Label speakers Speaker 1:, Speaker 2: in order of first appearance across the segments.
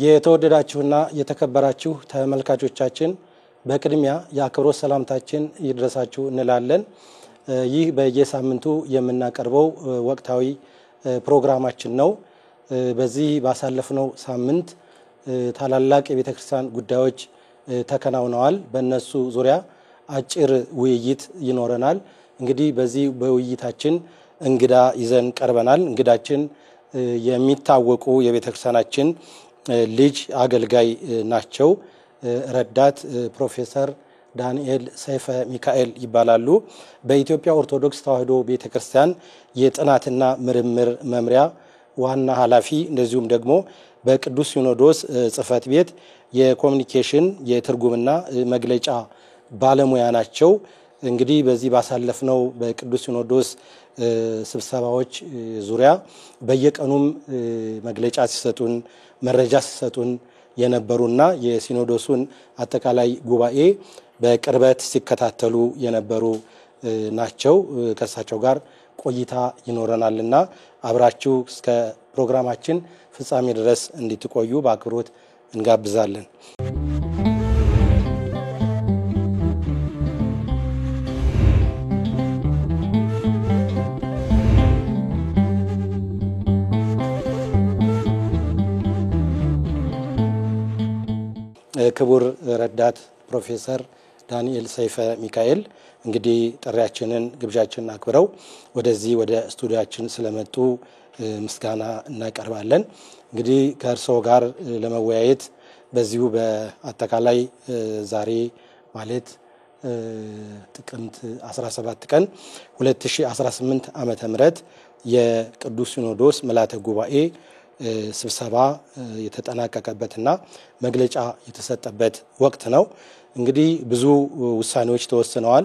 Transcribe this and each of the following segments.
Speaker 1: የተወደዳችሁና የተከበራችሁ ተመልካቾቻችን በቅድሚያ የአክብሮት ሰላምታችን ይድረሳችሁ እንላለን። ይህ በየሳምንቱ የምናቀርበው ወቅታዊ ፕሮግራማችን ነው። በዚህ ባሳለፍነው ሳምንት ታላላቅ የቤተክርስቲያን ጉዳዮች ተከናውነዋል። በእነሱ ዙሪያ አጭር ውይይት ይኖረናል። እንግዲህ በዚህ በውይይታችን እንግዳ ይዘን ቀርበናል። እንግዳችን የሚታወቁ የቤተክርስቲያናችን ልጅ አገልጋይ ናቸው። ረዳት ፕሮፌሰር ዳንኤል ሰይፈ ሚካኤል ይባላሉ። በኢትዮጵያ ኦርቶዶክስ ተዋሕዶ ቤተክርስቲያን የጥናትና ምርምር መምሪያ ዋና ኃላፊ እንደዚሁም ደግሞ በቅዱስ ሲኖዶስ ጽሕፈት ቤት የኮሙኒኬሽን የትርጉምና መግለጫ ባለሙያ ናቸው። እንግዲህ በዚህ ባሳለፍነው በቅዱስ ሲኖዶስ ስብሰባዎች ዙሪያ በየቀኑም መግለጫ ሲሰጡን መረጃ ሲሰጡን የነበሩና የሲኖዶሱን አጠቃላይ ጉባኤ በቅርበት ሲከታተሉ የነበሩ ናቸው። ከሳቸው ጋር ቆይታ ይኖረናልና አብራችሁ እስከ ፕሮግራማችን ፍጻሜ ድረስ እንድትቆዩ በአክብሮት እንጋብዛለን። ክቡር ረዳት ፕሮፌሰር ዳንኤል ሰይፈ ሚካኤል እንግዲህ ጥሪያችንን ግብዣችንን አክብረው ወደዚህ ወደ ስቱዲዮአችን ስለመጡ ምስጋና እናቀርባለን። እንግዲህ ከእርሶ ጋር ለመወያየት በዚሁ በአጠቃላይ ዛሬ ማለት ጥቅምት 17 ቀን 2018 ዓመተ ምህረት የቅዱስ ሲኖዶስ ምልዓተ ጉባኤ ስብሰባ የተጠናቀቀበትና መግለጫ የተሰጠበት ወቅት ነው። እንግዲህ ብዙ ውሳኔዎች ተወስነዋል።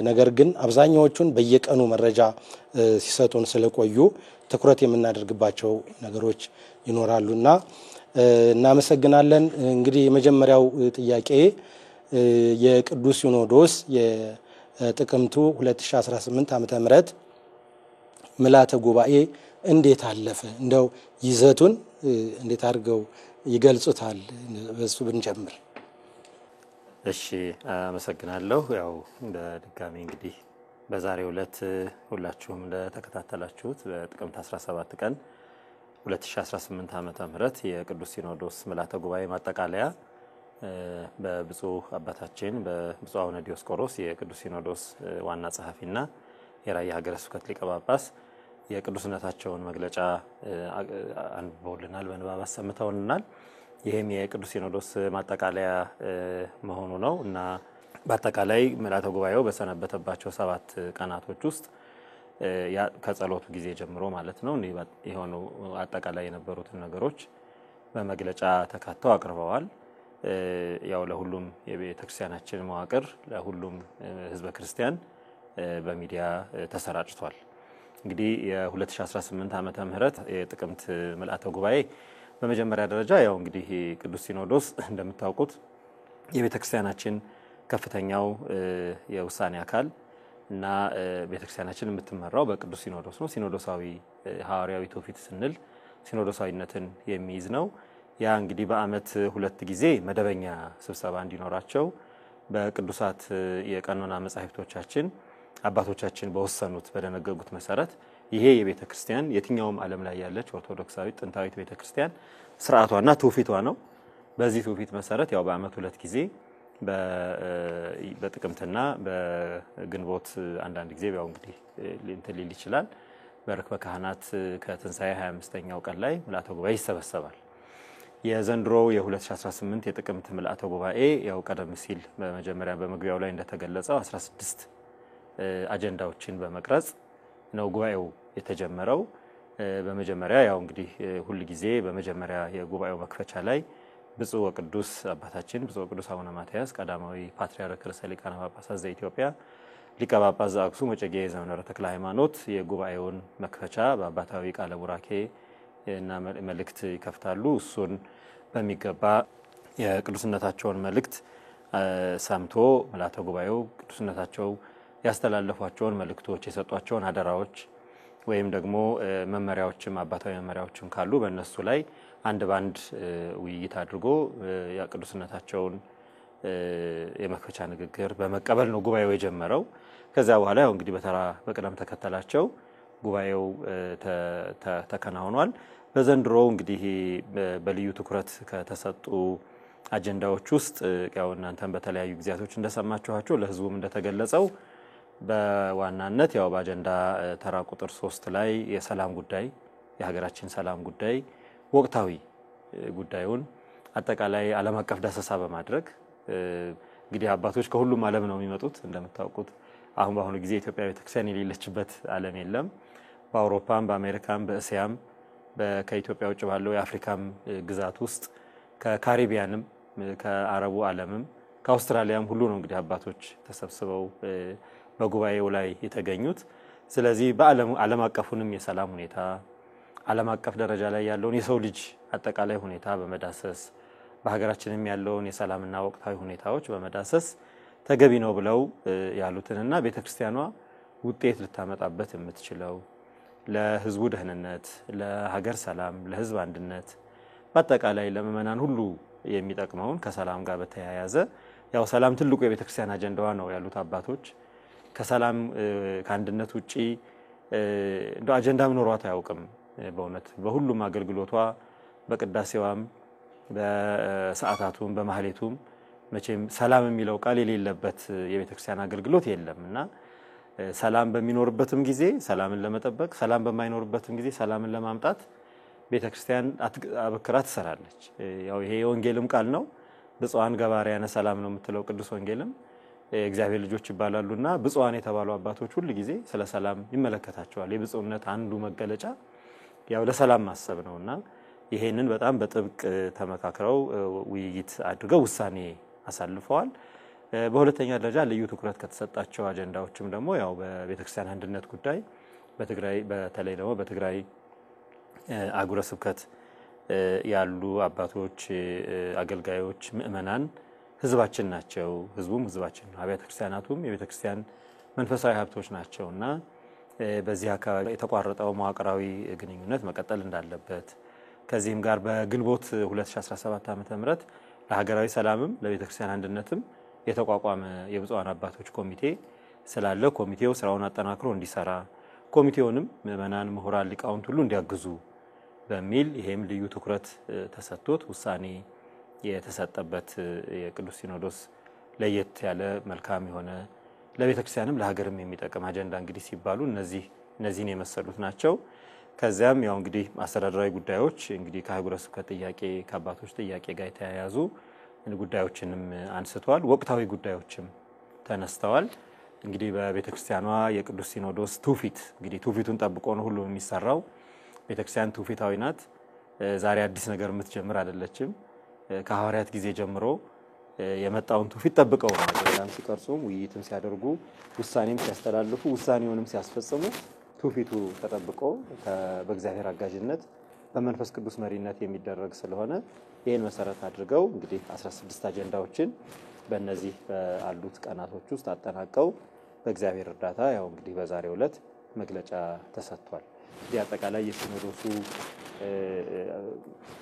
Speaker 1: ነገር ግን አብዛኛዎቹን በየቀኑ መረጃ ሲሰጡን ስለቆዩ ትኩረት የምናደርግባቸው ነገሮች ይኖራሉና እናመሰግናለን። እንግዲህ የመጀመሪያው ጥያቄ የቅዱስ ሲኖዶስ የጥቅምቱ 2018 ዓመተ ምህረት ምልዓተ ጉባኤ እንዴት አለፈ? እንደው ይዘቱን እንዴት አድርገው ይገልጹታል? በሱ ብንጀምር።
Speaker 2: እሺ አመሰግናለሁ። ያው በድጋሚ እንግዲህ በዛሬው ዕለት ሁላችሁም እንደተከታተላችሁት በጥቅምት 17 ቀን 2018 ዓመተ ምህረት የቅዱስ ሲኖዶስ ምልዓተ ጉባኤ ማጠቃለያ በብፁዕ አባታችን በብፁዕ አቡነ ዲዮስቆሮስ የቅዱስ ሲኖዶስ ዋና ጸሐፊና የራያ ሀገረ ስብከት ሊቀ ጳጳስ የቅዱስነታቸውን መግለጫ አንብበውልናል፣ በንባብ አሰምተውልናል። ይሄም የቅዱስ ሲኖዶስ ማጠቃለያ መሆኑ ነው እና በአጠቃላይ ምልዓተ ጉባኤው በሰነበተባቸው 7 ቀናቶች ውስጥ ከጸሎቱ ጊዜ ጀምሮ ማለት ነው የሆኑ አጠቃላይ የነበሩትን ነገሮች በመግለጫ ተካተው አቅርበዋል። ያው ለሁሉም የቤተክርስቲያናችን መዋቅር ለሁሉም ህዝበ ክርስቲያን በሚዲያ ተሰራጭቷል። እንግዲህ የ2018 ዓመተ ምህረት የጥቅምት ምልዓተ ጉባኤ በመጀመሪያ ደረጃ ያው እንግዲህ ቅዱስ ሲኖዶስ እንደምታውቁት የቤተክርስቲያናችን ከፍተኛው የውሳኔ አካል እና ቤተክርስቲያናችን የምትመራው በቅዱስ ሲኖዶስ ነው። ሲኖዶሳዊ ሐዋርያዊ ትውፊት ስንል ሲኖዶሳዊነትን የሚይዝ ነው። ያ እንግዲህ በአመት 2 ጊዜ መደበኛ ስብሰባ እንዲኖራቸው በቅዱሳት የቀኖና መጻሕፍቶቻችን አባቶቻችን በወሰኑት በደነገጉት መሰረት ይሄ የቤተክርስቲያን የትኛውም ዓለም ላይ ያለች ኦርቶዶክሳዊ ጥንታዊት ቤተክርስቲያን ስርዓቷና ትውፊቷ ነው። በዚህ ትውፊት መሰረት ያው በአመት 2 ጊዜ በጥቅምትና በግንቦት አንዳንድ ጊዜ ያው እንግዲህ ሊል ይችላል በርክበ ካህናት ከትንሳኤ 25ኛው ቀን ላይ ምልዓተ ጉባኤ ይሰበሰባል። የዘንድሮ የ2018 የጥቅምት ምልዓተ ጉባኤ ያው ቀደም ሲል በመጀመሪያ በመግቢያው ላይ እንደተገለጸው 16 አጀንዳዎችን በመቅረጽ ነው ጉባኤው የተጀመረው። በመጀመሪያ ያው እንግዲህ ሁሉ ጊዜ በመጀመሪያ የጉባኤው መክፈቻ ላይ ብፁዕ ወቅዱስ አባታችን ብፁዕ ወቅዱስ አቡነ ማትያስ ቀዳማዊ ፓትርያርክ ርዕሰ ሊቃነ ጳጳሳት ዘኢትዮጵያ ሊቀ ጳጳስ ዘአክሱም ወዕጨጌ ዘመንበረ ተክለ ሃይማኖት የጉባኤውን መክፈቻ በአባታዊ ቃለ ቡራኬ እና መልእክት ይከፍታሉ። እሱን በሚገባ የቅዱስነታቸውን መልእክት ሰምቶ ምልዓተ ጉባኤው ቅዱስነታቸው ያስተላለፏቸውን መልእክቶች የሰጧቸውን አደራዎች ወይም ደግሞ መመሪያዎችም አባታዊ መመሪያዎችም ካሉ በእነሱ ላይ አንድ ባንድ ውይይት አድርጎ የቅዱስነታቸውን የመክፈቻ ንግግር በመቀበል ነው ጉባኤው የጀመረው። ከዛ በኋላ ያው እንግዲህ በተራ በቅደም ተከተላቸው ጉባኤው ተከናውኗል። በዘንድሮ እንግዲህ በልዩ ትኩረት ከተሰጡ አጀንዳዎች ውስጥ ያው እናንተም በተለያዩ ጊዜያቶች እንደሰማችኋቸው ለህዝቡም እንደተገለጸው በዋናነት ያው በአጀንዳ ተራ ቁጥር 3 ላይ የሰላም ጉዳይ የሀገራችን ሰላም ጉዳይ ወቅታዊ ጉዳዩን አጠቃላይ ዓለም አቀፍ ዳሰሳ በማድረግ እንግዲህ አባቶች ከሁሉም ዓለም ነው የሚመጡት እንደምታውቁት አሁን በአሁኑ ጊዜ ኢትዮጵያ ቤተክርስቲያን የሌለችበት ዓለም የለም። በአውሮፓም በአሜሪካም በእስያም ከኢትዮጵያ ውጭ ባለው የአፍሪካም ግዛት ውስጥ ከካሪቢያንም ከአረቡ ዓለምም ከአውስትራሊያም ሁሉ ነው እንግዲህ አባቶች ተሰብስበው በጉባኤው ላይ የተገኙት። ስለዚህ ዓለም አቀፉንም የሰላም ሁኔታ ዓለም አቀፍ ደረጃ ላይ ያለውን የሰው ልጅ አጠቃላይ ሁኔታ በመዳሰስ በሀገራችንም ያለውን የሰላምና ወቅታዊ ሁኔታዎች በመዳሰስ ተገቢ ነው ብለው ያሉትንና ቤተክርስቲያኗ ውጤት ልታመጣበት የምትችለው ለህዝቡ ደህንነት ለሀገር ሰላም ለህዝብ አንድነት በአጠቃላይ ለምእመናን ሁሉ የሚጠቅመውን ከሰላም ጋር በተያያዘ ያው ሰላም ትልቁ የቤተክርስቲያን አጀንዳዋ ነው ያሉት አባቶች ከሰላም ከአንድነት ውጪ እንደ አጀንዳም ኖሯት አያውቅም። በእውነት በሁሉም አገልግሎቷ በቅዳሴዋም በሰዓታቱም በማህሌቱም መቼም ሰላም የሚለው ቃል የሌለበት የቤተክርስቲያን አገልግሎት የለምና ሰላም በሚኖርበትም ጊዜ ሰላምን ለመጠበቅ ሰላም በማይኖርበትም ጊዜ ሰላምን ለማምጣት ቤተክርስቲያን አበክራ ትሰራለች። ያው ይሄ የወንጌልም ቃል ነው። ብፁዓን ገባርያነ ሰላም ነው የምትለው ቅዱስ ወንጌልም እግዚአብሔር ልጆች ይባላሉና ብፁዓን የተባሉ አባቶች ሁሉ ጊዜ ስለ ሰላም ይመለከታቸዋል። የብፁዕነት አንዱ መገለጫ ያው ለሰላም ማሰብ ነውና ይሄንን በጣም በጥብቅ ተመካክረው ውይይት አድርገው ውሳኔ አሳልፈዋል። በሁለተኛ ደረጃ ልዩ ትኩረት ከተሰጣቸው አጀንዳዎችም ደግሞ ያው በቤተክርስቲያን አንድነት ጉዳይ በትግራይ በተለይ ደግሞ በትግራይ አህጉረ ስብከት ያሉ አባቶች አገልጋዮች ምእመናን ህዝባችን ናቸው። ህዝቡም ህዝባችን ነው። አብያተ ክርስቲያናቱም የቤተክርስቲያን መንፈሳዊ ሀብቶች ናቸውና በዚህ አካባቢ የተቋረጠው መዋቅራዊ ግንኙነት መቀጠል እንዳለበት ከዚህም ጋር በግንቦት 2017 ዓ.ም ለሀገራዊ ሰላምም ለቤተክርስቲያን አንድነትም የተቋቋመ የብፁዓን አባቶች ኮሚቴ ስላለ ኮሚቴው ስራውን አጠናክሮ እንዲሰራ ኮሚቴውንም ምእመናን ምሁራን ሊቃውንት ሁሉ እንዲያግዙ በሚል ይሄም ልዩ ትኩረት ተሰጥቶት ውሳኔ የተሰጠበት የቅዱስ ሲኖዶስ ለየት ያለ መልካም የሆነ ለቤተክርስቲያንም ለሀገርም የሚጠቅም አጀንዳ እንግዲህ ሲባሉ እነዚህን የመሰሉት ናቸው። ከዚያም ያው እንግዲህ አስተዳደራዊ ጉዳዮች እንግዲህ ከአህጉረ ስብከት ጥያቄ ከአባቶች ጥያቄ ጋር የተያያዙ ጉዳዮችንም አንስተዋል። ወቅታዊ ጉዳዮችም ተነስተዋል። እንግዲህ በቤተክርስቲያኗ የቅዱስ ሲኖዶስ ትውፊት እንግዲህ ትውፊቱን ጠብቆ ነው ሁሉ የሚሰራው። ቤተክርስቲያን ትውፊታዊ ናት። ዛሬ አዲስ ነገር የምትጀምር አይደለችም። ከሐዋርያት ጊዜ ጀምሮ የመጣውን ትውፊት ጠብቀው ነው ፕሮግራም ሲቀርጹም ውይይትም ሲያደርጉ ውሳኔም ሲያስተላልፉ ውሳኔውንም ሲያስፈጽሙ ትውፊቱ ተጠብቆ በእግዚአብሔር አጋዥነት በመንፈስ ቅዱስ መሪነት የሚደረግ ስለሆነ ይሄን መሰረት አድርገው እንግዲህ 16 አጀንዳዎችን በእነዚህ በአሉት ቀናቶች ውስጥ አጠናቀው በእግዚአብሔር እርዳታ ያው እንግዲህ በዛሬው ዕለት መግለጫ ተሰጥቷል። እንግዲህ አጠቃላይ የሲኖዶሱ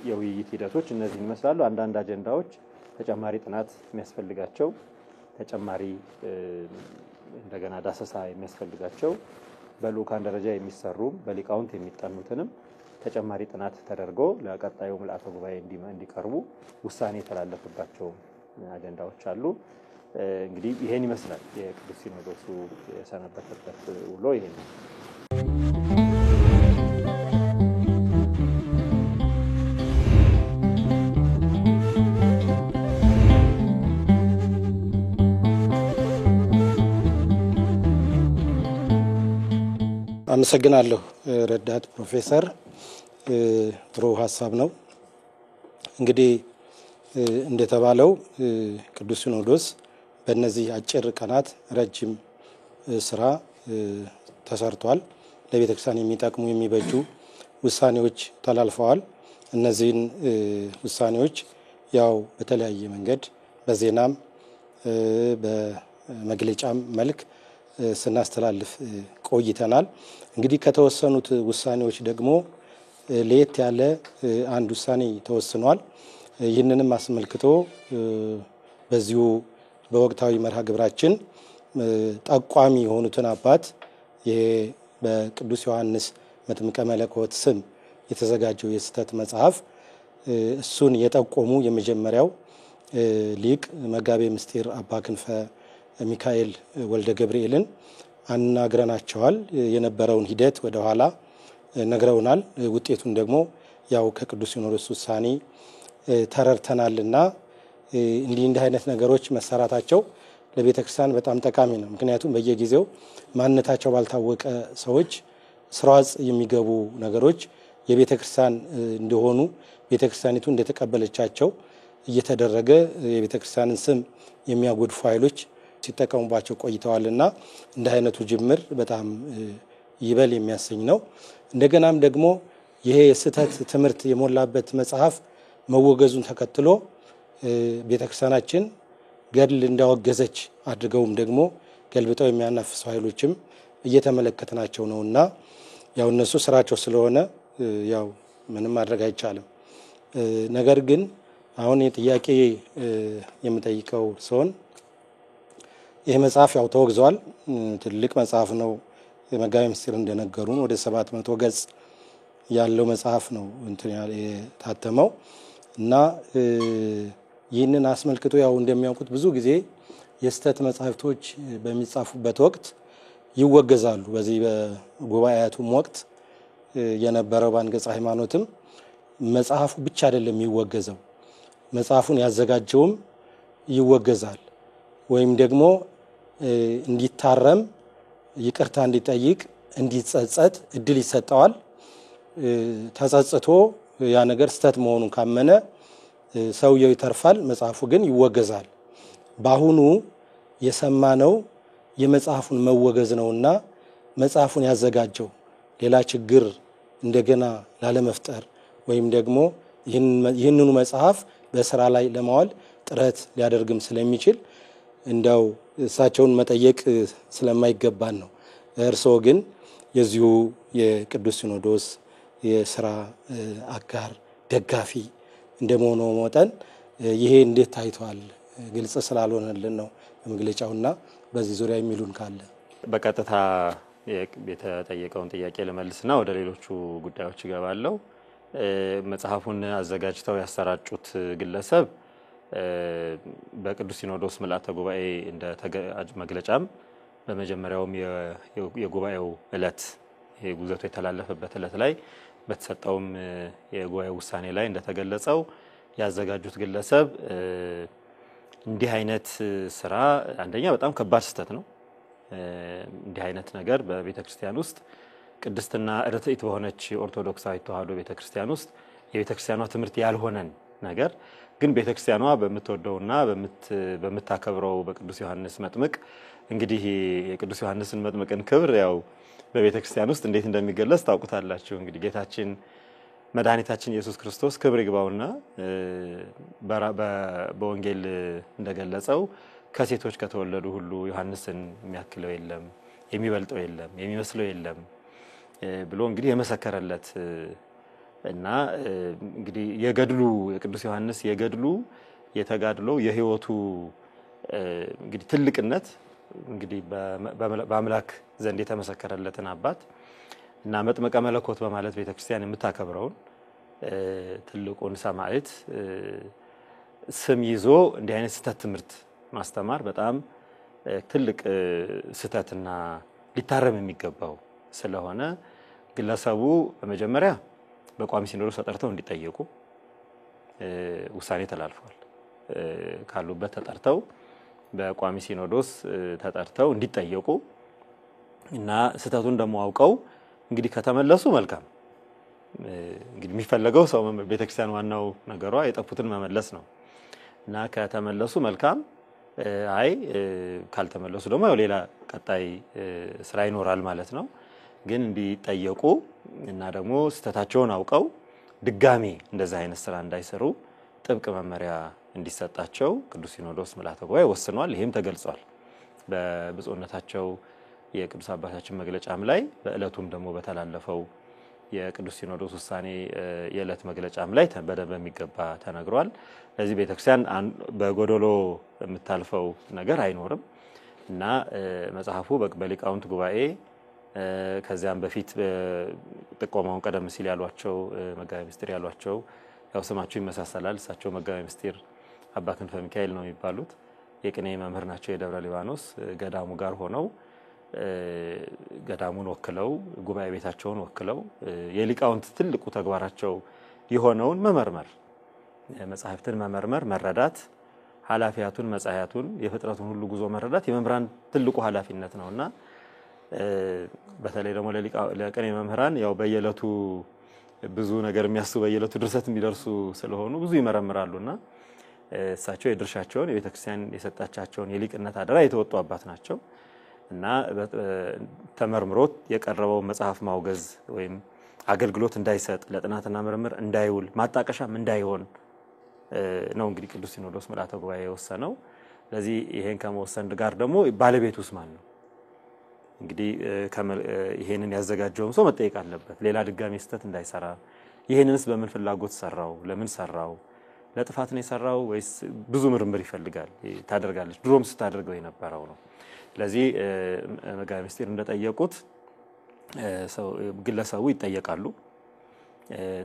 Speaker 2: የውይይት ሂደቶች እነዚህ ይመስላሉ። አንዳንድ አጀንዳዎች ተጨማሪ ጥናት የሚያስፈልጋቸው ተጨማሪ እንደገና ዳሰሳ የሚያስፈልጋቸው በልኡካን ደረጃ የሚሰሩ በሊቃውንት የሚጠኑትንም ተጨማሪ ጥናት ተደርጎ ለቀጣዩ ምልአተ ጉባኤ እንዲቀርቡ ውሳኔ የተላለፈባቸው አጀንዳዎች አሉ። እንግዲህ ይሄን ይመስላል የቅዱስ ሲኖዶሱ የሰነበተበት ውሎ ይሄን ነው።
Speaker 1: አመሰግናለሁ ረዳት ፕሮፌሰር ጥሩ ሐሳብ ነው። እንግዲህ እንደተባለው ቅዱስ ሲኖዶስ በእነዚህ አጭር ቀናት ረጅም ስራ ተሰርቷል። ለቤተክርስቲያን የሚጠቅሙ የሚበጁ ውሳኔዎች ተላልፈዋል። እነዚህን ውሳኔዎች ያው በተለያየ መንገድ በዜናም በመግለጫም መልክ ስናስተላልፍ ቆይተናል። እንግዲህ ከተወሰኑት ውሳኔዎች ደግሞ ለየት ያለ አንድ ውሳኔ ተወስኗል። ይህንንም አስመልክቶ በዚሁ በወቅታዊ መርሃ ግብራችን ጠቋሚ የሆኑትን አባት በቅዱስ ዮሐንስ መጥምቀ መለኮት ስም የተዘጋጀው የስህተት መጽሐፍ እሱን የጠቆሙ የመጀመሪያው ሊቅ መጋቤ ምስጢር አባ ክንፈ ሚካኤል ወልደ ገብርኤልን አናግረናቸዋል። የነበረውን ሂደት ወደ ኋላ ነግረውናል። ውጤቱን ደግሞ ያው ከቅዱስ ሲኖዶስ ውሳኔ ተረድተናልና እንዲህ አይነት ነገሮች መሰራታቸው ለቤተክርስቲያን በጣም ጠቃሚ ነው። ምክንያቱም በየጊዜው ማንነታቸው ባልታወቀ ሰዎች ስርዓት የሚገቡ ነገሮች የቤተክርስቲያን እንደሆኑ ቤተክርስቲያኒቱ እንደተቀበለቻቸው እየተደረገ የቤተክርስቲያንን ስም የሚያጎድፉ ኃይሎች ሲጠቀሙባቸው ቆይተዋልና እንደ አይነቱ ጅምር በጣም ይበል የሚያሰኝ ነው። እንደገናም ደግሞ ይሄ የስህተት ትምህርት የሞላበት መጽሐፍ መወገዙን ተከትሎ ቤተክርስቲያናችን ገድል እንዳወገዘች አድርገውም ደግሞ ገልብጠው የሚያናፍሱ ኃይሎችም እየተመለከተናቸው ነውና ያው እነሱ ስራቸው ስለሆነ ያው ምንም ማድረግ አይቻልም። ነገር ግን አሁን የጥያቄ የምጠይቀው ሲሆን ይሄ መጽሐፍ ያው ተወግዟል። ትልቅ መጽሐፍ ነው። የመጋቤ ምስጢር እንደነገሩን ወደ 700 ገጽ ያለው መጽሐፍ ነው የታተመው እና ይህንን አስመልክቶ ያው እንደሚያውቁት ብዙ ጊዜ የስህተት መጽሐፍቶች በሚጻፉበት ወቅት ይወገዛሉ። በዚህ በጉባኤያቱም ወቅት የነበረው በአንቀጸ ሃይማኖትም መጽሐፉ ብቻ አይደለም የሚወገዘው፣ መጽሐፉን ያዘጋጀውም ይወገዛል ወይም ደግሞ እንዲታረም ይቅርታ እንዲጠይቅ እንዲጸጸት እድል ይሰጠዋል። ተጸጽቶ ያ ነገር ስህተት መሆኑን ካመነ ሰውየው ይተርፋል፣ መጽሐፉ ግን ይወገዛል። ባሁኑ የሰማነው የመጽሐፉን መወገዝ ነውና መጽሐፉን ያዘጋጀው ሌላ ችግር እንደገና ላለመፍጠር ወይም ደግሞ ይህንኑ መጽሐፍ በስራ ላይ ለማዋል ጥረት ሊያደርግም ስለሚችል እንደው እሳቸውን መጠየቅ ስለማይገባን ነው። እርስዎ ግን የዚሁ የቅዱስ ሲኖዶስ የስራ አጋር ደጋፊ እንደመሆኑ መጠን ይሄ እንዴት ታይቷል? ግልጽ ስላልሆነልን ነው መግለጫውና በዚህ ዙሪያ የሚሉን ካለ
Speaker 2: በቀጥታ የተጠየቀውን ጥያቄ ለመልስና ወደ ሌሎቹ ጉዳዮች ይገባለው። መጽሐፉን አዘጋጅተው ያሰራጩት ግለሰብ በቅዱስ ሲኖዶስ ምልዓተ ጉባኤ እንደ መግለጫም በመጀመሪያውም የጉባኤው ዕለት የጉዘቱ የተላለፈበት ዕለት ላይ በተሰጠውም የጉባኤው ውሳኔ ላይ እንደተገለጸው ያዘጋጁት ግለሰብ እንዲህ አይነት ስራ አንደኛ በጣም ከባድ ስህተት ነው። እንዲህ አይነት ነገር በቤተክርስቲያን ውስጥ ቅድስትና ርትዕት በሆነች ኦርቶዶክሳዊ ተዋሕዶ ቤተክርስቲያን ውስጥ የቤተክርስቲያኗ ትምህርት ያልሆነን ነገር ግን ቤተክርስቲያኗ በምትወደውና በምታከብረው በቅዱስ ዮሐንስ መጥምቅ እንግዲህ የቅዱስ ዮሐንስን መጥምቅን ክብር ያው በቤተክርስቲያን ውስጥ እንዴት እንደሚገለጽ ታውቁታላችሁ። እንግዲህ ጌታችን መድኃኒታችን ኢየሱስ ክርስቶስ ክብር ይግባውና በወንጌል እንደገለጸው ከሴቶች ከተወለዱ ሁሉ ዮሐንስን የሚያክለው የለም፣ የሚበልጠው የለም፣ የሚመስለው የለም ብሎ እንግዲህ የመሰከረለት እና እንግዲህ የገድሉ የቅዱስ ዮሐንስ የገድሉ የተጋድሎ የህይወቱ እንግዲህ ትልቅነት እንግዲህ በአምላክ ዘንድ የተመሰከረለትን አባት እና መጥምቀ መለኮት በማለት ቤተክርስቲያን የምታከብረውን ትልቁን ሰማዕት ስም ይዞ እንዲህ አይነት ስህተት ትምህርት ማስተማር በጣም ትልቅ ስህተትና ሊታረም የሚገባው ስለሆነ ግለሰቡ በመጀመሪያ በቋሚ ሲኖዶስ ተጠርተው እንዲጠየቁ ውሳኔ ተላልፏል። ካሉበት ተጠርተው በቋሚ ሲኖዶስ ተጠርተው እንዲጠየቁ እና ስህተቱን ደግሞ አውቀው እንግዲህ ከተመለሱ መልካም። እንግዲህ የሚፈልገው ሰው ቤተክርስቲያን ዋናው ነገሯ የጠፉትን መመለስ ነው እና ከተመለሱ መልካም። አይ ካልተመለሱ ደግሞ ሌላ ቀጣይ ስራ ይኖራል ማለት ነው። ግን እንዲጠየቁ እና ደግሞ ስህተታቸውን አውቀው ድጋሚ እንደዛ አይነት ስራ እንዳይሰሩ ጥብቅ መመሪያ እንዲሰጣቸው ቅዱስ ሲኖዶስ ምልዓተ ጉባኤ ወስኗል። ይሄም ተገልጿል በብፁዕነታቸው የቅዱስ አባታችን መግለጫም ላይ በእለቱም ደግሞ በተላለፈው የቅዱስ ሲኖዶስ ውሳኔ የእለት መግለጫም ላይ በደንብ የሚገባ ተነግሯል። ለዚህ ቤተክርስቲያን በጎዶሎ የምታልፈው ነገር አይኖርም እና መጽሐፉ በሊቃውንት ጉባኤ ከዚያም በፊት ጥቆማውን ቀደም ሲል ያሏቸው መጋቤ ምስጢር ያሏቸው ያው ስማቸው ይመሳሰላል። እሳቸው መጋቤ ምስጢር አባ ክንፈ ሚካኤል ነው የሚባሉት። የቅኔ መምህር ናቸው። የደብረ ሊባኖስ ገዳሙ ጋር ሆነው ገዳሙን ወክለው ጉባኤ ቤታቸውን ወክለው የሊቃውንት ትልቁ ተግባራቸው የሆነውን መመርመር መጽሐፍትን መመርመር መረዳት ሐላፊያቱን መጻያቱን የፍጥረቱን ሁሉ ጉዞ መረዳት የመምህራን ትልቁ ሐላፊነት ነውና በተለይ ደግሞ ለቅኔ መምህራን ያው በየለቱ ብዙ ነገር የሚያስቡ በየለቱ ድርሰት የሚደርሱ ስለሆኑ ብዙ ይመረምራሉና እሳቸው የድርሻቸውን የቤተክርስቲያን የሰጣቻቸውን የሊቅነት አደራ የተወጡ አባት ናቸው እና ተመርምሮ የቀረበው መጽሐፍ ማውገዝ ወይም አገልግሎት እንዳይሰጥ ለጥናትና ምርምር እንዳይውል ማጣቀሻም እንዳይሆን ነው እንግዲህ ቅዱስ ሲኖዶስ ምልዓተ ጉባኤ የወሰነው። ስለዚህ ይሄን ከመወሰን ጋር ደግሞ ባለቤቱስ ማን ነው? እንግዲህ ይሄንን ያዘጋጀው ሰው መጠየቅ አለበት። ሌላ ድጋሚ ስተት እንዳይሰራ ይሄንንስ በምን ፍላጎት ሰራው? ለምን ሰራው? ለጥፋት ነው የሰራው ወይስ ብዙ ምርምር ይፈልጋል? ታደርጋለች ድሮም ስታደርገው የነበረው ነው። ስለዚህ መጋቤ ምስጢር እንደጠየቁት ግለሰቡ ይጠየቃሉ።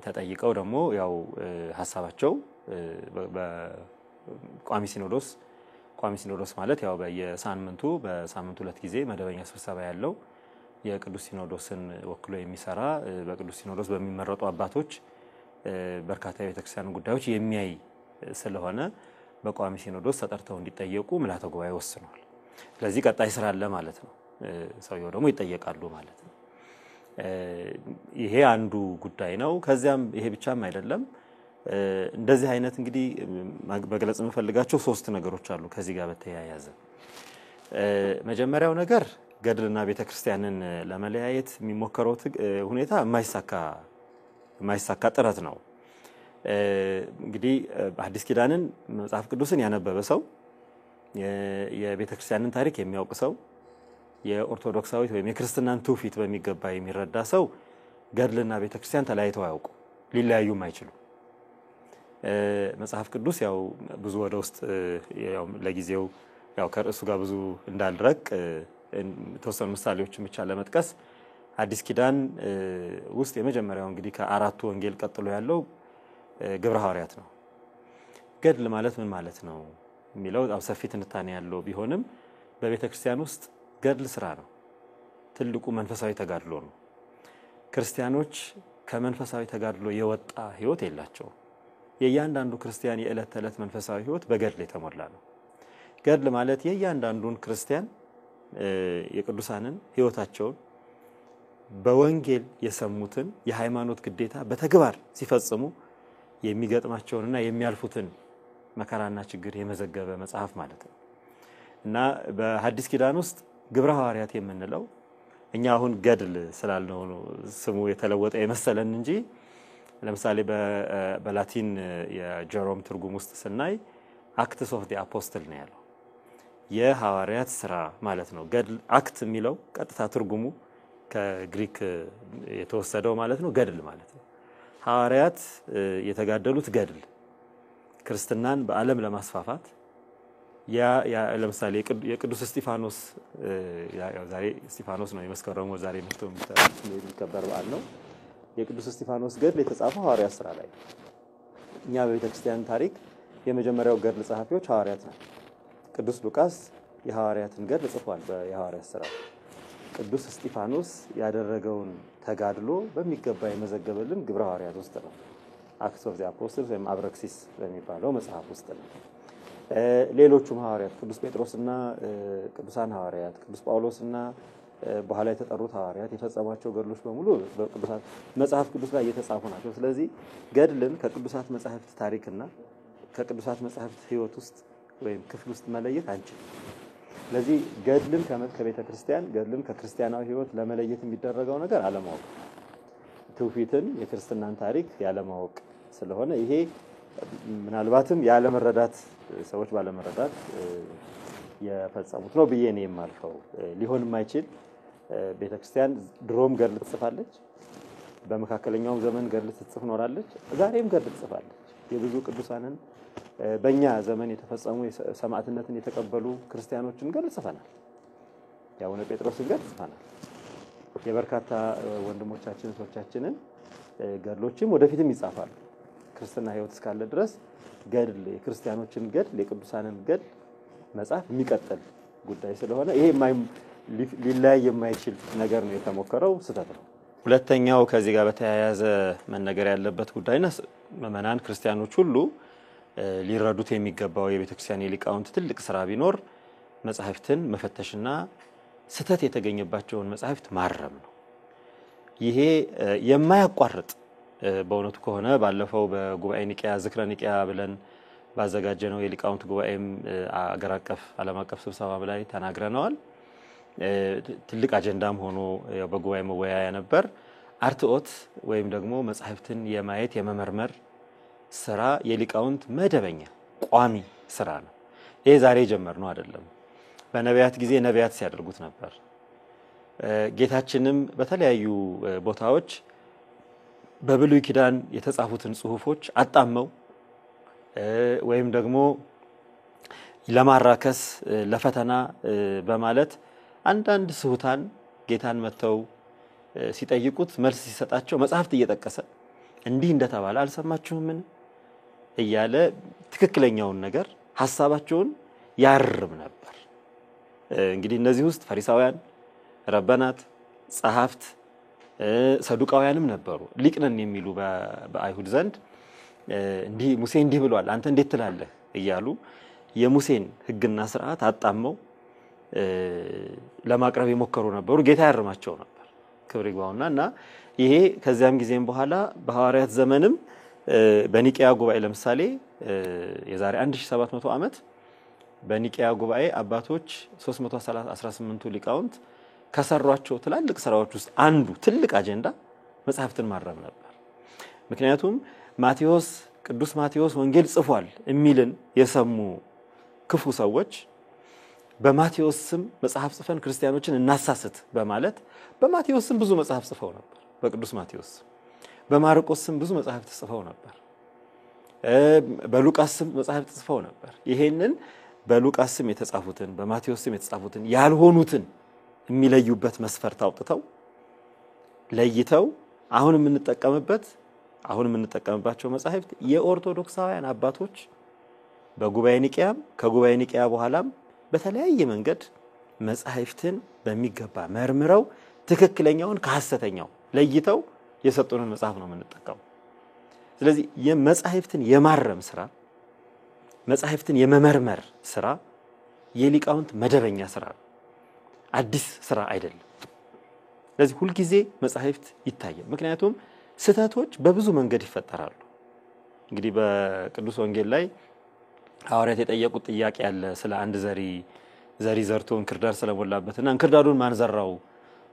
Speaker 2: ተጠይቀው ደግሞ ያው ሐሳባቸው በቋሚ ሲኖዶስ ማለት ያው በየሳምንቱ ሁለት ጊዜ መደበኛ ስብሰባ ያለው የቅዱስ ሲኖዶስን ወክሎ የሚሰራ በቅዱስ ሲኖዶስ በሚመረጡ አባቶች በርካታ የቤተክርስቲያን ጉዳዮች የሚያይ ስለሆነ በቋሚ ሲኖዶስ ተጠርተው እንዲጠየቁ ምልዓተ ጉባኤ ወስኗል። ስለዚህ ቀጣይ ስራ አለ ማለት ነው። ሰውየው ደግሞ ይጠየቃሉ ማለት ነው። ይሄ አንዱ ጉዳይ ነው። ከዚያም ይሄ ብቻም አይደለም። እንደዚህ አይነት እንግዲህ መግለጽ የምፈልጋቸው 3 ነገሮች አሉ ከዚህ ጋር በተያያዘ። መጀመሪያው ነገር ገድልና ቤተክርስቲያንን ለመለያየት የሚሞከረው ሁኔታ የማይሳካ ጥረት ነው። እንግዲህ አዲስ ኪዳንን መጽሐፍ ቅዱስን ያነበበ ሰው የቤተክርስቲያንን ታሪክ የሚያውቅ ሰው የኦርቶዶክሳዊት ወይም የክርስትናን ትውፊት በሚገባ የሚረዳ ሰው ገድልና ቤተክርስቲያን ተለያይተው አያውቁ ሊለያዩም አይችሉ። መጽሐፍ ቅዱስ ያው ብዙ ወደ ውስጥ ያው ለጊዜው ያው ከርዕሱ ጋር ብዙ እንዳልረቅ ተወሰኑ ምሳሌዎችን ብቻ ለመጥቀስ አዲስ ኪዳን ውስጥ የመጀመሪያው እንግዲህ ከአራቱ ወንጌል ቀጥሎ ያለው ግብረ ሐዋርያት ነው። ገድል ማለት ምን ማለት ነው የሚለው ሰፊ ትንታኔ ያለው ቢሆንም በቤተክርስቲያን ውስጥ ገድል ስራ ነው። ትልቁ መንፈሳዊ ተጋድሎ ነው። ክርስቲያኖች ከመንፈሳዊ ተጋድሎ የወጣ ህይወት የላቸውም። የእያንዳንዱ ክርስቲያን የዕለት ተዕለት መንፈሳዊ ህይወት በገድል የተሞላ ነው። ገድል ማለት የእያንዳንዱን ክርስቲያን የቅዱሳንን ህይወታቸውን በወንጌል የሰሙትን የሃይማኖት ግዴታ በተግባር ሲፈጽሙ የሚገጥማቸውንና የሚያልፉትን መከራና ችግር የመዘገበ መጽሐፍ ማለት ነው እና በሐዲስ ኪዳን ውስጥ ግብረ ሐዋርያት የምንለው እኛ አሁን ገድል ስላልነው ነው ስሙ የተለወጠ የመሰለን እንጂ ለምሳሌ በላቲን የጀሮም ትርጉም ውስጥ ስናይ አክትስ ኦፍ ዘ አፖስትል ነው ያለው። የሐዋርያት ስራ ማለት ነው። ገድል አክት የሚለው ቀጥታ ትርጉሙ ከግሪክ የተወሰደው ማለት ነው። ገድል ማለት ነው። ሐዋርያት የተጋደሉት ገድል ክርስትናን በዓለም ለማስፋፋት ለምሳሌ የቅዱስ እስጢፋኖስ ዛሬ እስጢፋኖስ ነው የመስከረም ወር ዛሬ መጥቶ የሚከበር በዓል ነው። የቅዱስ እስጢፋኖስ ገድል የተጻፈው ሐዋርያት ስራ ላይ እኛ በቤተክርስቲያን ታሪክ የመጀመሪያው ገድል ጸሐፊዎች ሐዋርያት ናቸው። ቅዱስ ሉቃስ የሐዋርያትን ገድል ጽፏል በየሐዋርያት ስራ። ቅዱስ እስጢፋኖስ ያደረገውን ተጋድሎ በሚገባ የመዘገበልን ግብረ ሐዋርያት ውስጥ ነው። አክትስ ኦፍ ዘ አፖስትልስ ወይም አብረክሲስ በሚባለው መጽሐፍ ውስጥ ነው። ሌሎቹም ሐዋርያት ቅዱስ ጴጥሮስና ቅዱሳን ሐዋርያት ቅዱስ ጳውሎስና በኋላ የተጠሩት ሐዋርያት የፈጸሟቸው ገድሎች በሙሉ በቅዱሳት መጽሐፍ ቅዱስ ላይ የተጻፉ ናቸው። ስለዚህ ገድልን ከቅዱሳት መጻሕፍት ታሪክና ከቅዱሳት መጻሕፍት ህይወት ውስጥ ወይም ክፍል ውስጥ መለየት አንችልም። ስለዚህ ገድልን ከቤተክርስቲያን ገድልን ከክርስቲያናዊ ህይወት ለመለየት የሚደረገው ነገር አለማወቅ ትውፊትን የክርስትናን ታሪክ ያለማወቅ ስለሆነ ይሄ ምናልባትም ያለመረዳት ሰዎች ባለመረዳት የፈጸሙት ነው ብዬ ነው የማልፈው። ሊሆን የማይችል ቤተክርስቲያን ድሮም ገድል ትጽፋለች፣ በመካከለኛው ዘመን ገድል ትጽፍ ኖራለች፣ ዛሬም ገድል ትጽፋለች። የብዙ ቅዱሳንን በእኛ ዘመን የተፈጸሙ ሰማዕትነትን የተቀበሉ ክርስቲያኖችን ገድል ጽፈናል። የአቡነ ጴጥሮስን ገድል ጽፈናል። የበርካታ ወንድሞቻችን እህቶቻችንን ገድሎችም ወደፊትም ይጻፋሉ። ክርስትና ሕይወት እስካለ ድረስ ገድል የክርስቲያኖችን ገድል የቅዱሳንን ገድል መጻፍ የሚቀጥል ጉዳይ ስለሆነ ይሄ ሊለያይ የማይችል ነገር ነው። የተሞከረው ስህተት ነው። ሁለተኛው ከዚህ ጋር በተያያዘ መነገር ያለበት ጉዳይና ምዕመናን ክርስቲያኖች ሁሉ ሊረዱት የሚገባው የቤተክርስቲያን ሊቃውንት ትልቅ ስራ ቢኖር መጻሕፍትን መፈተሽና ስህተት የተገኘባቸውን መጻሕፍት ማረም ነው። ይሄ የማያቋርጥ በእውነቱ ከሆነ ባለፈው በጉባኤ ኒቂያ ዝክረ ኒቂያ ብለን ባዘጋጀነው የሊቃውንት ጉባኤም አገር አቀፍ ዓለም አቀፍ ስብሰባ ላይ ተናግረናል። ትልቅ አጀንዳም ሆኖ በጉባኤ መወያያ ነበር። አርትኦት ወይም ደግሞ መጻሕፍትን የማየት የመመርመር ስራ የሊቃውንት መደበኛ ቋሚ ስራ ነው። ይሄ ዛሬ ጀመርነው አይደለም። በነቢያት ጊዜ ነቢያት ሲያደርጉት ነበር። ጌታችንም በተለያዩ ቦታዎች በብሉይ ኪዳን የተጻፉትን ጽሑፎች አጣመው ወይም ደግሞ ለማራከስ ለፈተና በማለት አንዳንድ ስሁታን ጌታን መተው ሲጠይቁት መልስ ሲሰጣቸው መጽሐፍት እየጠቀሰ እንዲህ እንደተባለ አልሰማችሁምን እያለ ትክክለኛውን ነገር ሐሳባቸውን ያርም ነበር። እንግዲህ እነዚህ ውስጥ ፈሪሳውያን፣ ረበናት፣ ጸሐፍት፣ ሰዱቃውያንም ነበሩ። ሊቅነን የሚሉ በአይሁድ ዘንድ እንዲህ ሙሴ እንዲህ ብሏል አንተ እንዴት ትላለህ እያሉ የሙሴን ሕግና ሥርዓት አጣመው ለማቅረብ የሞከሩ ነበሩ። ጌታ ያርማቸው ነበር። ክብር ይግባውና ይሄ ከዚያም ጊዜም በኋላ በሐዋርያት ዘመንም በኒቂያ ጉባኤ ለምሳሌ የዛሬ 1700 ዓመት በኒቂያ ጉባኤ አባቶች 318ቱ ሊቃውንት ከሰሯቸው ትላልቅ ስራዎች ውስጥ አንዱ ትልቅ አጀንዳ መጽሐፍትን ማረም ነበር። ምክንያቱም ቅዱስ ማቴዎስ ወንጌል ጽፏል የሚልን የሰሙ ክፉ ሰዎች በማቴዎስ ስም መጽሐፍ ጽፈን ክርስቲያኖችን እናሳስት በማለት በማቴዎስ ስም ብዙ መጽሐፍ ጽፈው ነበር። በቅዱስ ማቴዎስ በማርቆስ ስም ብዙ መጽሐፍ ጽፈው ነበር። በሉቃስ ስም መጽሐፍ ጽፈው ነበር። ይሄንን በሉቃስ ስም የተጻፉትን በማቴዎስ ስም የተጻፉትን ያልሆኑትን የሚለዩበት መስፈርት አውጥተው ለይተው አሁን የምንጠቀምባቸው መጽሐፍት የኦርቶዶክሳውያን አባቶች በጉባኤ ኒቂያም ከጉባኤ ኒቂያ በኋላም በተለያየ መንገድ መጽሐፍትን በሚገባ መርምረው ትክክለኛውን ከሐሰተኛው ለይተው የሰጡንን መጽሐፍ ነው የምንጠቀመው። ስለዚህ የመጽሐፍትን የማረም ስራ መጽሐፍትን የመመርመር ስራ የሊቃውንት መደበኛ ስራ ነው። አዲስ ስራ አይደለም። ስለዚህ ሁሉ ጊዜ መጽሐፍት ይታያል። ምክንያቱም ስህተቶች በብዙ መንገድ ይፈጠራሉ። እንግዲህ በቅዱስ ወንጌል ላይ ሐዋርያት የጠየቁት ጥያቄ አለ ስለ አንድ ዘሪ ዘርቶ እንክርዳድ ስለሞላበትና እንክርዳዱን ማን ዘራው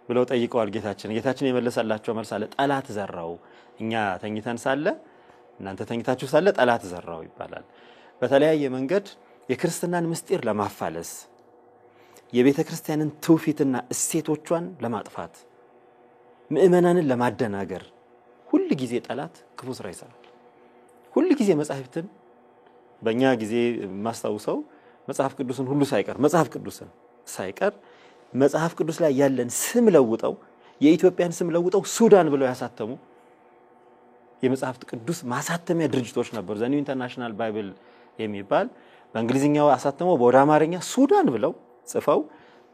Speaker 2: ብለው ጠይቀዋል ጌታችን የመለሰላቸው መልስ አለ ጠላት ዘራው። እኛ ተኝተን ሳለ እናንተ ተኝታችሁ ሳለ ጠላት ዘራው ይባላል። በተለያየ መንገድ የክርስትናን ምስጢር ለማፋለስ የቤተ ክርስቲያንን ትውፊትና እሴቶቿን ለማጥፋት ምእመናንን ለማደናገር ሁሉ ጊዜ ጠላት ክፉ ስራ ይሰራል። ሁሉ ጊዜ መጽሐፍትን በእኛ ጊዜ ማስተዋውሰው መጽሐፍ ቅዱስን ሁሉ ሳይቀር መጽሐፍ ቅዱስ ላይ ያለን ስም ለውጠው የኢትዮጵያን ስም ለውጠው ሱዳን ብለው ያሳተሙ የመጽሐፍ ቅዱስ ማሳተሚያ ድርጅቶች ነበሩ። ዘኒው ኢንተርናሽናል ባይብል የሚባል በእንግሊዝኛው አሳተመው በወደ አማርኛ ሱዳን ብለው ጽፈው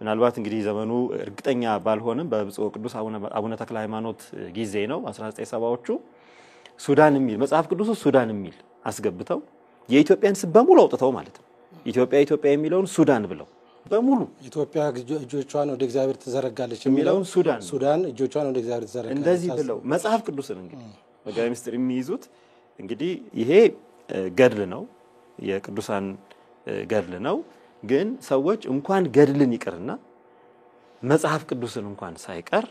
Speaker 2: ምናልባት እንግዲህ ዘመኑ እርግጠኛ ባልሆንም በብፁዕ ቅዱስ አቡነ ተክለ ሃይማኖት ጊዜ ነው 1970ዎቹ ሱዳን የሚል መጽሐፍ ቅዱስ ሱዳን የሚል አስገብተው የኢትዮጵያን ስም በሙሉ አውጥተው ማለት ነው። ኢትዮጵያ የሚለውን ሱዳን ብለው በሙሉ
Speaker 1: ኢትዮጵያ እጆቿን ወደ እግዚአብሔር ትዘረጋለች
Speaker 2: የሚለውን
Speaker 1: ሱዳን እጆቿን ወደ እግዚአብሔር ትዘረጋለች
Speaker 2: እንደዚህ ብለው መጽሐፍ ቅዱስን እንግዲህ በጋይ ምስጢር የሚይዙት እንግዲህ ይሄ ገድል ነው፣ የቅዱሳን ገድል ነው። ግን ሰዎች እንኳን ገድልን ይቅርና መጽሐፍ ቅዱስን እንኳን ሳይቀር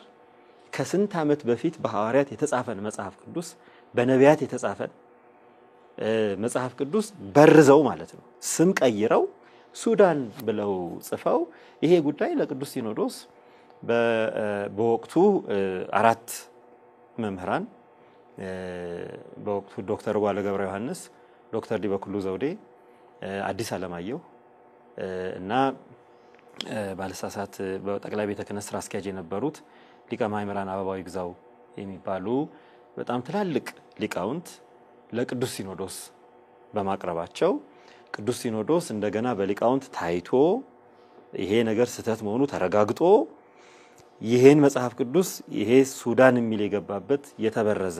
Speaker 2: ከስንት ዓመት በፊት በሐዋርያት የተጻፈን መጽሐፍ ቅዱስ በነቢያት የተጻፈን መጽሐፍ ቅዱስ በርዘው ማለት ነው ስም ቀይረው ሱዳን ብለው ጽፈው ይሄ ጉዳይ ለቅዱስ ሲኖዶስ በወቅቱ አራት መምህራን በወቅቱ ዶክተር ጓለ ገብረ ዮሐንስ፣ ዶክተር ዲበኩሉ ዘውዴ፣ አዲስ አለማየሁ እና ባለሳሳት በጠቅላይ ቤተ ክህነት ስራ አስኪያጅ የነበሩት ሊቀ ማእምራን አበባው ይግዛው የሚባሉ በጣም ትላልቅ ሊቃውንት ለቅዱስ ሲኖዶስ በማቅረባቸው ቅዱስ ሲኖዶስ እንደገና በሊቃውንት ታይቶ ይሄ ነገር ስህተት መሆኑ ተረጋግጦ ይሄን መጽሐፍ ቅዱስ ይሄ ሱዳን የሚል የገባበት የተበረዘ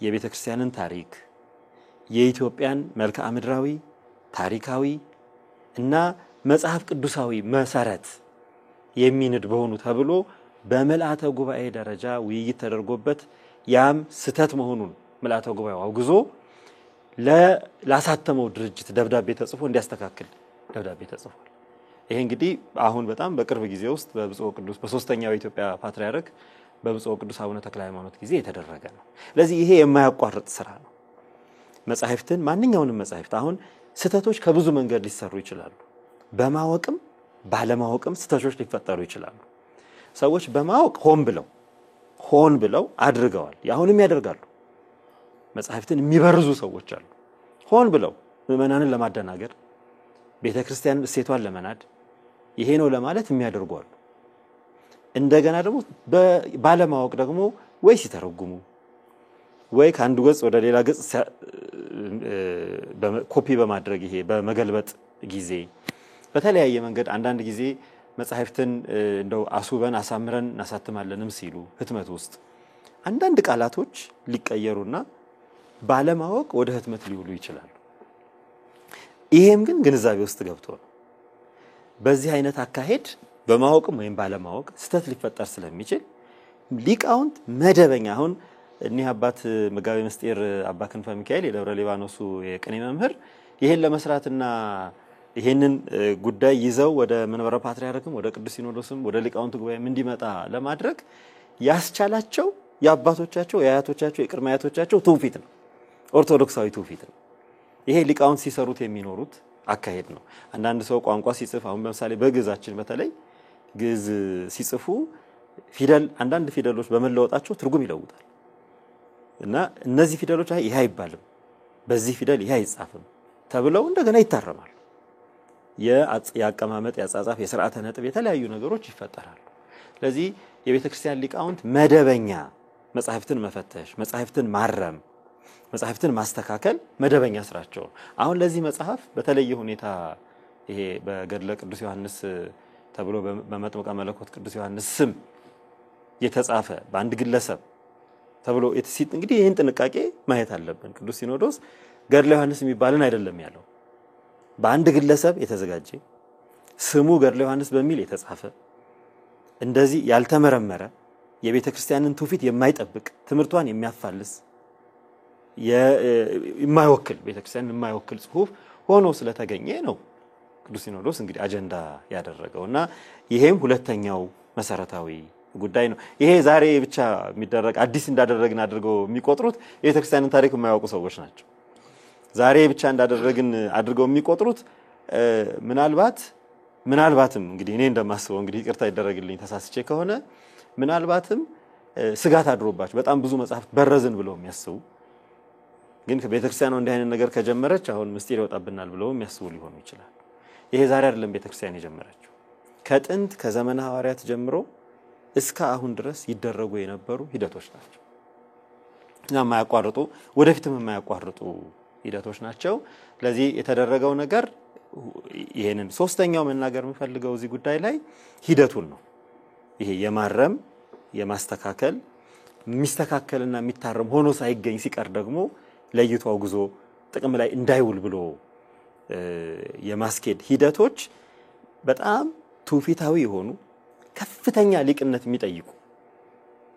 Speaker 2: የቤተ ክርስቲያንን ታሪክ የኢትዮጵያን መልክዓ ምድራዊ ታሪካዊ እና መጽሐፍ ቅዱሳዊ መሰረት የሚንድ በሆኑ ተብሎ በመልአተ ጉባኤ ደረጃ ውይይት ተደርጎበት ያም ስህተት መሆኑን መልአተ ጉባኤው አውግዞ ላሳተመው ድርጅት ደብዳቤ ተጽፎ እንዲያስተካክል ደብዳቤ ተጽፏል። ይሄ እንግዲህ አሁን በጣም በቅርብ ጊዜ ውስጥ በብፁዕ ቅዱስ በሶስተኛው የኢትዮጵያ ፓትርያርክ በብፁዕ ቅዱስ አቡነ ተክለ ሃይማኖት ጊዜ የተደረገ ነው። ስለዚህ ይሄ የማያቋርጥ ስራ ነው። መጻሕፍትን ማንኛውንም መጻሕፍት አሁን ስህተቶች ከብዙ መንገድ ሊሰሩ ይችላሉ። በማወቅም ባለማወቅም ስህተቶች ሊፈጠሩ ይችላሉ። ሰዎች በማወቅ ሆን ብለው አድርገዋል። ያሁንም ያደርጋሉ። መጻሕፍትን የሚበርዙ ሰዎች አሉ። ሆን ብለው ምዕመናንን ለማደናገር ቤተክርስቲያን እሴቷን ለመናድ ይሄ ነው ለማለት የሚያደርጉ አሉ። እንደገና ደግሞ ባለማወቅ ደግሞ ወይ ሲተረጉሙ ወይ ከአንዱ ገጽ ወደ ሌላ ገጽ ኮፒ በማድረግ ይሄ በመገልበጥ ጊዜ በተለያየ መንገድ አንዳንድ ጊዜ መጻሕፍትን እንደው አሱበን አሳምረን እናሳትማለንም ሲሉ ህትመት ውስጥ አንዳንድ ቃላቶች ሊቀየሩና ባለማወቅ ወደ ህትመት ሊውሉ ይችላሉ። ይሄም ግን ግንዛቤ ውስጥ ገብቶ ነው። በዚህ አይነት አካሄድ በማወቅም ወይም ባለማወቅ ስህተት ሊፈጠር ስለሚችል ሊቃውንት መደበኛ አሁን እኒህ አባት መጋቤ ምስጢር አባ ክንፈ ሚካኤል የደብረ ሊባኖሱ የቅኔ መምህር ይሄን ለመስራትና ይሄንን ጉዳይ ይዘው ወደ መንበረ ፓትርያርክም ወደ ቅዱስ ሲኖዶስም ወደ ሊቃውንት ጉባኤም እንዲመጣ ለማድረግ ያስቻላቸው የአባቶቻቸው የአያቶቻቸው የቅድመ አያቶቻቸው ትውፊት ነው። ኦርቶዶክሳዊ ትውፊት ነው። ይሄ ሊቃውንት ሲሰሩት የሚኖሩት አካሄድ ነው። አንዳንድ ሰው ቋንቋ ሲጽፍ አሁን ለምሳሌ በግዕዛችን በተለይ ግዕዝ ሲጽፉ ፊደል አንዳንድ ፊደሎች በመለወጣቸው ትርጉም ይለውጣል እና እነዚህ ፊደሎች ይሄ አይባልም በዚህ ፊደል ይሄ አይጻፍም ተብለው እንደገና ይታረማሉ። የአቀማመጥ ያጻጻፍ የሥርዓተ ነጥብ የተለያዩ ነገሮች ይፈጠራሉ። ስለዚህ የቤተ ክርስቲያን ሊቃውንት መደበኛ መጻሕፍትን መፈተሽ መጻሕፍትን ማረም መጻሕፍትን ማስተካከል መደበኛ ስራቸው። አሁን ለዚህ መጽሐፍ በተለየ ሁኔታ ይሄ በገድለ ቅዱስ ዮሐንስ ተብሎ በመጥምቀ መለኮት ቅዱስ ዮሐንስ ስም የተጻፈ በአንድ ግለሰብ ተብሎ እንግዲህ ይሄን ጥንቃቄ ማየት አለብን። ቅዱስ ሲኖዶስ ገድለ ዮሐንስ የሚባልን አይደለም ያለው በአንድ ግለሰብ የተዘጋጀ ስሙ ገድለ ዮሐንስ በሚል የተጻፈ እንደዚህ ያልተመረመረ የቤተ ክርስቲያንን ትውፊት የማይጠብቅ ትምህርቷን የሚያፋልስ የማይወክል ቤተ ክርስቲያንን የማይወክል ጽሑፍ ሆኖ ስለተገኘ ነው ቅዱስ ሲኖዶስ እንግዲህ አጀንዳ ያደረገውና ይሄም ሁለተኛው መሰረታዊ ጉዳይ ነው። ይሄ ዛሬ ብቻ የሚደረግ አዲስ እንዳደረግን አድርገው የሚቆጥሩት የቤተ ክርስቲያንን ታሪክ የማያውቁ ሰዎች ናቸው። ዛሬ ብቻ እንዳደረግን አድርገው የሚቆጥሩት ምናልባትም እንግዲህ እኔ እንደማስበው እንግዲህ ይቅርታ ይደረግልኝ ተሳስቼ ከሆነ ምናልባትም ስጋት አድሮባቸው በጣም ብዙ መጽሐፍት በረዝን ብለው የሚያስቡ ግን ከቤተክርስቲያኑ እንዲህ አይነት ነገር ከጀመረች አሁን ምስጢር ይወጣብናል ብለው የሚያስቡ ሊሆኑ ይችላል። ይሄ ዛሬ አይደለም ቤተክርስቲያን የጀመረችው ከጥንት ከዘመነ ሐዋርያት ጀምሮ እስከ አሁን ድረስ ይደረጉ የነበሩ ሂደቶች ናቸው እና የማያቋርጡ ወደፊትም የማያቋርጡ ሂደቶች ናቸው። ስለዚህ የተደረገው ነገር ይሄንን ሶስተኛው መናገር የምፈልገው እዚህ ጉዳይ ላይ ሂደቱን ነው። ይሄ የማረም የማስተካከል የሚስተካከልና የሚታረም ሆኖ ሳይገኝ ሲቀር ደግሞ ለይቶ አውግዞ ጥቅም ላይ እንዳይውል ብሎ የማስኬድ ሂደቶች በጣም ትውፊታዊ የሆኑ ከፍተኛ ሊቅነት የሚጠይቁ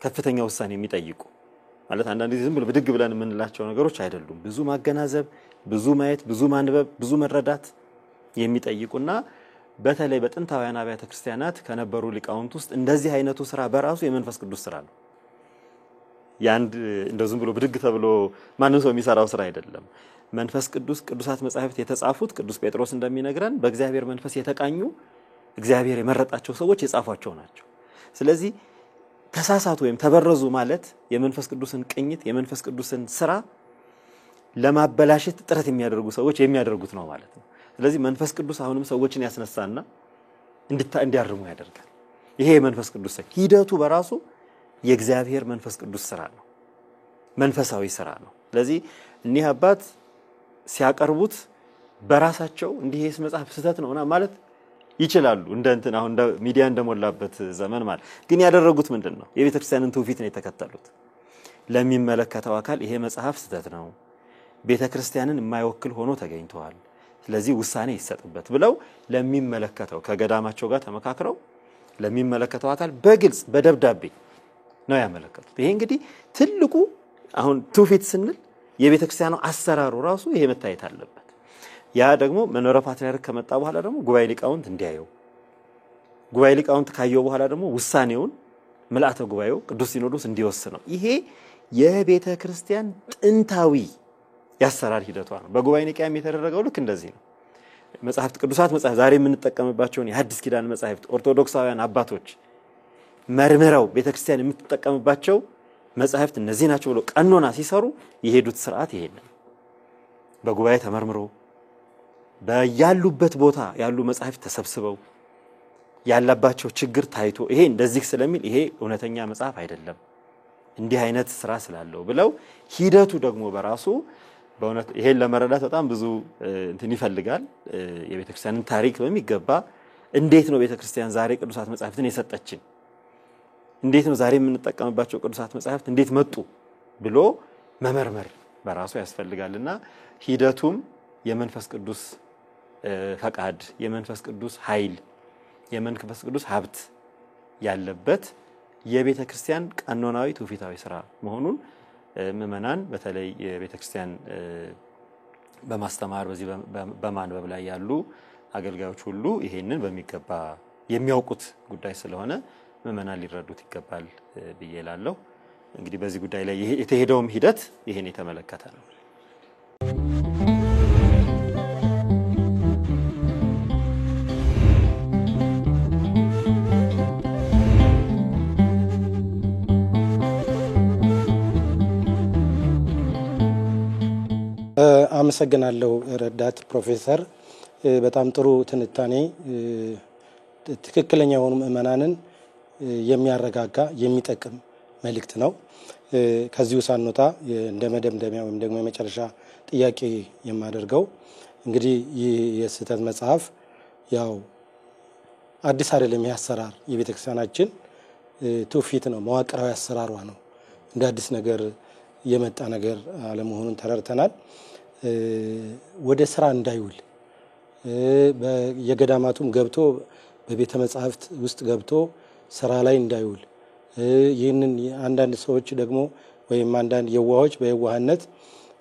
Speaker 2: ከፍተኛ ውሳኔ የሚጠይቁ ማለት አንዳንድ ጊዜ ዝም ብሎ ብድግ ብለን የምንላቸው ነገሮች አይደሉም። ብዙ ማገናዘብ፣ ብዙ ማየት፣ ብዙ ማንበብ፣ ብዙ መረዳት የሚጠይቁና በተለይ በጥንታውያን አብያተ ክርስቲያናት ከነበሩ ሊቃውንት ውስጥ እንደዚህ አይነቱ ስራ በራሱ የመንፈስ ቅዱስ ስራ ነው። ያንድ እንደው ዝም ብሎ ብድግ ተብሎ ማንም ሰው የሚሰራው ስራ አይደለም። መንፈስ ቅዱስ ቅዱሳት መጻሕፍት የተጻፉት ቅዱስ ጴጥሮስ እንደሚነግረን በእግዚአብሔር መንፈስ የተቃኙ እግዚአብሔር የመረጣቸው ሰዎች የጻፏቸው ናቸው። ስለዚህ ተሳሳቱ ወይም ተበረዙ ማለት የመንፈስ ቅዱስን ቅኝት የመንፈስ ቅዱስን ስራ ለማበላሸት ጥረት የሚያደርጉ ሰዎች የሚያደርጉት ነው ማለት ነው። ስለዚህ መንፈስ ቅዱስ አሁንም ሰዎችን ያስነሳና እንዲያርሙ ያደርጋል። ይሄ የመንፈስ ቅዱስ ሂደቱ በራሱ የእግዚአብሔር መንፈስ ቅዱስ ስራ ነው፣ መንፈሳዊ ስራ ነው። ስለዚህ እኒህ አባት ሲያቀርቡት በራሳቸው እንዲህ ይሄስ መጽሐፍ ስህተት ነውና ማለት ይችላሉ። እንደ አሁን ሚዲያ እንደሞላበት ዘመን ማለት ግን ያደረጉት ምንድነው? የቤተክርስቲያንን ትውፊት ነው የተከተሉት። ለሚመለከተው አካል ይሄ መጽሐፍ ስህተት ነው፣ ቤተክርስቲያንን የማይወክል ሆኖ ተገኝቷል፣ ስለዚህ ውሳኔ ይሰጥበት ብለው ለሚመለከተው ከገዳማቸው ጋር ተመካክረው ለሚመለከተው አካል በግልጽ በደብዳቤ ነው ያመለከቱት። ይሄ እንግዲህ ትልቁ አሁን ትውፊት ስንል የቤተክርስቲያኑ አሰራሩ ራሱ ይሄ መታየት አለበት። ያ ደግሞ መንበረ ፓትርያርክ ከመጣ በኋላ ደግሞ ጉባኤ ሊቃውንት እንዲያየው፣ ጉባኤ ሊቃውንት ካየው በኋላ ደግሞ ውሳኔውን ምልአተ ጉባኤው ቅዱስ ሲኖዶስ እንዲወስነው። ይሄ የቤተክርስቲያን ጥንታዊ ያሰራር ሂደቷ ነው። በጉባኤ ኒቅያም የተደረገው ልክ እንደዚህ ነው። መጽሐፍት ቅዱሳት መጽሐፍ ዛሬ የምንጠቀምባቸውን የሐዲስ ኪዳን መጽሐፍት ኦርቶዶክሳውያን አባቶች መርምረው ቤተክርስቲያን የምትጠቀምባቸው መጽሐፍት እነዚህ ናቸው ብለው ቀኖና ሲሰሩ የሄዱት ስርዓት ይሄ ነው። በጉባኤ ተመርምሮ በያሉበት ቦታ ያሉ መጽሐፍት ተሰብስበው ያላባቸው ችግር ታይቶ ይሄ እንደዚህ ስለሚል ይሄ እውነተኛ መጽሐፍ አይደለም እንዲህ አይነት ስራ ስላለው ብለው ሂደቱ ደግሞ በራሱ በእውነት ይሄን ለመረዳት በጣም ብዙ እንትን ይፈልጋል። የቤተክርስቲያንን ታሪክ በሚገባ እንዴት ነው ቤተክርስቲያን ዛሬ ቅዱሳት መጽሐፍትን የሰጠችን፣ እንዴት ነው ዛሬ የምንጠቀምባቸው ቅዱሳት መጽሐፍት እንዴት መጡ ብሎ መመርመር በራሱ ያስፈልጋልና ሂደቱም የመንፈስ ቅዱስ ፈቃድ፣ የመንፈስ ቅዱስ ኃይል፣ የመንፈስ ቅዱስ ሀብት ያለበት የቤተክርስቲያን ቀኖናዊ ትውፊታዊ ስራ መሆኑን ምእመናን በተለይ የቤተክርስቲያን በማስተማር በዚህ በማንበብ ላይ ያሉ አገልጋዮች ሁሉ ይሄንን በሚገባ የሚያውቁት ጉዳይ ስለሆነ ምእመናን ሊረዱት ይገባል ብዬ እላለሁ። እንግዲህ በዚህ ጉዳይ ላይ የተሄደውም ሂደት ይሄን የተመለከተ ነው።
Speaker 1: አመሰግናለሁ ረዳት ፕሮፌሰር፣ በጣም ጥሩ ትንታኔ፣ ትክክለኛ የሆኑ ምእመናንን የሚያረጋጋ የሚጠቅም መልእክት ነው። ከዚሁ ሳንወጣ እንደ መደምደሚያ ወይም ደግሞ የመጨረሻ ጥያቄ የማደርገው እንግዲህ ይህ የስህተት መጽሐፍ ያው አዲስ አይደለም። ያሰራር የቤተክርስቲያናችን ትውፊት ነው፣ መዋቅራዊ አሰራሯ ነው። እንደ አዲስ ነገር የመጣ ነገር አለመሆኑን ተረድተናል። ወደ ስራ እንዳይውል የገዳማቱም ገብቶ በቤተ መጻሕፍት ውስጥ ገብቶ ስራ ላይ እንዳይውል ይህንን አንዳንድ ሰዎች ደግሞ ወይም አንዳንድ የዋሆች በየዋህነት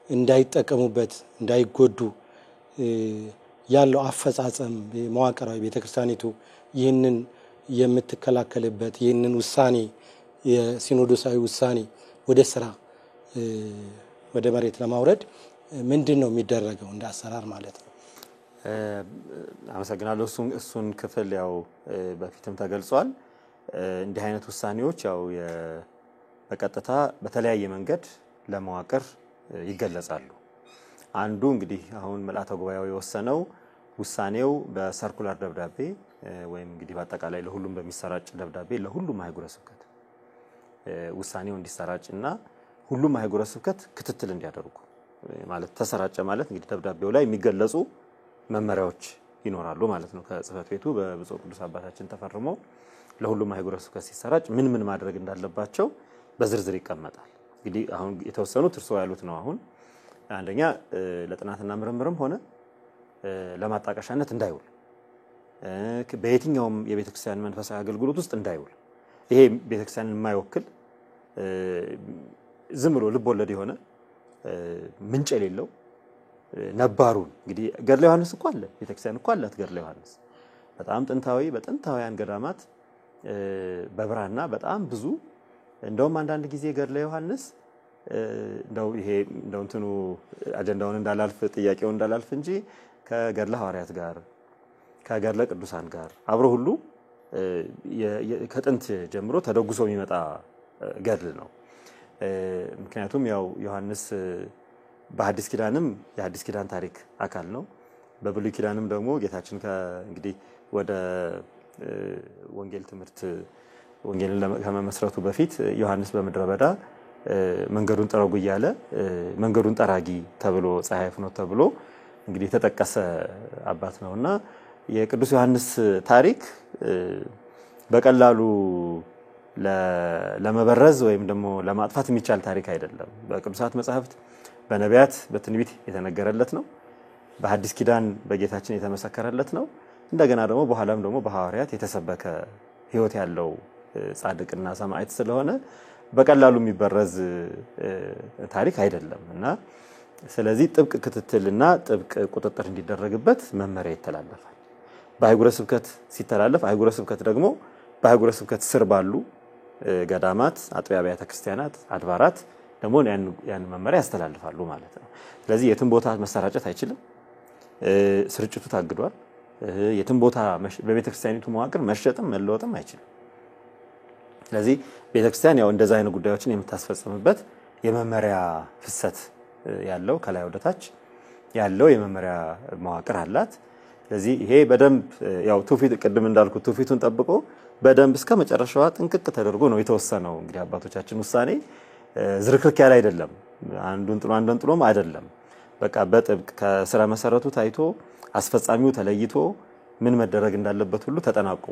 Speaker 1: እንዳይጠቀሙበት እንዳይጎዱ ያለው አፈጻጸም መዋቅራዊ ቤተክርስቲያኒቱ ይህንን የምትከላከልበት ይህንን ውሳኔ የሲኖዶሳዊ ውሳኔ ወደ ስራ ወደ መሬት ለማውረድ ምንድነው የሚደረገው እንደ አሰራር ማለት ነው?
Speaker 2: አመሰግናለሁ። እሱን ክፍል ያው በፊትም ተገልጿል። እንዲህ አይነት ውሳኔዎች ያው በቀጥታ በተለያየ መንገድ ለመዋቅር ይገለጻሉ። አንዱ እንግዲህ አሁን ምልአተ ጉባኤው የወሰነው ውሳኔው በሰርኩላር ደብዳቤ ወይም እንግዲህ በአጠቃላይ ለሁሉም በሚሰራጭ ደብዳቤ ለሁሉም አህጉረ ስብከት ውሳኔው እንዲሰራጭና ሁሉም አህጉረ ስብከት ክትትል እንዲያደርጉ ማለት ተሰራጨ ማለት እንግዲህ ደብዳቤው ላይ የሚገለጹ መመሪያዎች ይኖራሉ ማለት ነው። ከጽፈት ቤቱ በብፁዕ ቅዱስ አባታችን ተፈርሞ ለሁሉም አህጉረ ስብከት ሲሰራጭ ምን ማድረግ እንዳለባቸው በዝርዝር ይቀመጣል። እንግዲህ አሁን የተወሰኑት እርሶ ያሉት ነው። አሁን አንደኛ ለጥናትና ምርምርም ሆነ ለማጣቀሻነት እንዳይውል በየትኛውም የቤተክርስቲያን መንፈሳዊ አገልግሎት ውስጥ እንዳይውል ይሄ ቤተክርስቲያንን የማይወክል ዝም ብሎ ልብ ወለድ የሆነ ምንጭ የሌለው ነባሩን እንግዲህ ገድለ ዮሐንስ እኮ አለ ቤተክርስቲያን እኮ አላት። ገድለ ዮሐንስ በጣም ጥንታዊ በጥንታውያን ገዳማት በብራና በጣም ብዙ እንደውም አንዳንድ ጊዜ ገድለ ዮሐንስ እንደው ይሄ እንደው እንትኑ አጀንዳውን እንዳላልፍ ጥያቄው እንዳላልፍ እንጂ ከገድለ ሐዋርያት ጋር ከገድለ ቅዱሳን ጋር አብሮ ሁሉ ከጥንት ጀምሮ ተደጉሶ የሚመጣ ገድል ነው። ምክንያቱም ያው ዮሐንስ በሐዲስ ኪዳንም የሐዲስ ኪዳን ታሪክ አካል ነው። በብሉይ ኪዳንም ደግሞ ጌታችን እንግዲህ ወደ ወንጌል ትምህርት ወንጌልን ከመመስረቱ በፊት ዮሐንስ በምድረ በዳ መንገዱን ጠረጉ እያለ መንገዱን ጠራጊ ተብሎ ፀሐይ ፍኖት ተብሎ እንግዲህ የተጠቀሰ አባት ነውና የቅዱስ ዮሐንስ ታሪክ በቀላሉ ለመበረዝ ወይም ደግሞ ለማጥፋት የሚቻል ታሪክ አይደለም። በቅዱሳት መጻሕፍት በነቢያት በትንቢት የተነገረለት ነው። በሐዲስ ኪዳን በጌታችን የተመሰከረለት ነው። እንደገና ደግሞ በኋላም ደግሞ በሐዋርያት የተሰበከ ሕይወት ያለው ጻድቅና ሰማዕት ስለሆነ በቀላሉ የሚበረዝ ታሪክ አይደለም እና ስለዚህ ጥብቅ ክትትልና ጥብቅ ቁጥጥር እንዲደረግበት መመሪያ ይተላለፋል። በአህጉረ ስብከት ሲተላለፍ አህጉረ ስብከት ደግሞ በአህጉረ ስብከት ስር ባሉ ገዳማት፣ አጥቢያ አብያተ ክርስቲያናት፣ አድባራት ደግሞ ያን መመሪያ ያስተላልፋሉ ማለት ነው። ስለዚህ የትም ቦታ መሰራጨት አይችልም። ስርጭቱ ታግዷል። የትም ቦታ በቤተክርስቲያኒቱ መዋቅር መሸጥም መለወጥም አይችልም። ስለዚህ ቤተክርስቲያን ያው እንደዛ አይነት ጉዳዮችን የምታስፈጽምበት የመመሪያ ፍሰት ያለው ከላይ ወደ ታች ያለው የመመሪያ መዋቅር አላት። ስለዚህ ይሄ በደንብ ያው ትውፊት ቅድም እንዳልኩት ትውፊቱን ጠብቆ በደንብ እስከ መጨረሻዋ ጥንቅቅ ተደርጎ ነው የተወሰነው። እንግዲህ አባቶቻችን ውሳኔ ዝርክርክ ያለ አይደለም። አንዱን ጥሎም አይደለም። በቃ በጥብቅ ከስራ መሰረቱ ታይቶ አስፈጻሚው ተለይቶ ምን መደረግ እንዳለበት ሁሉ ተጠናቆ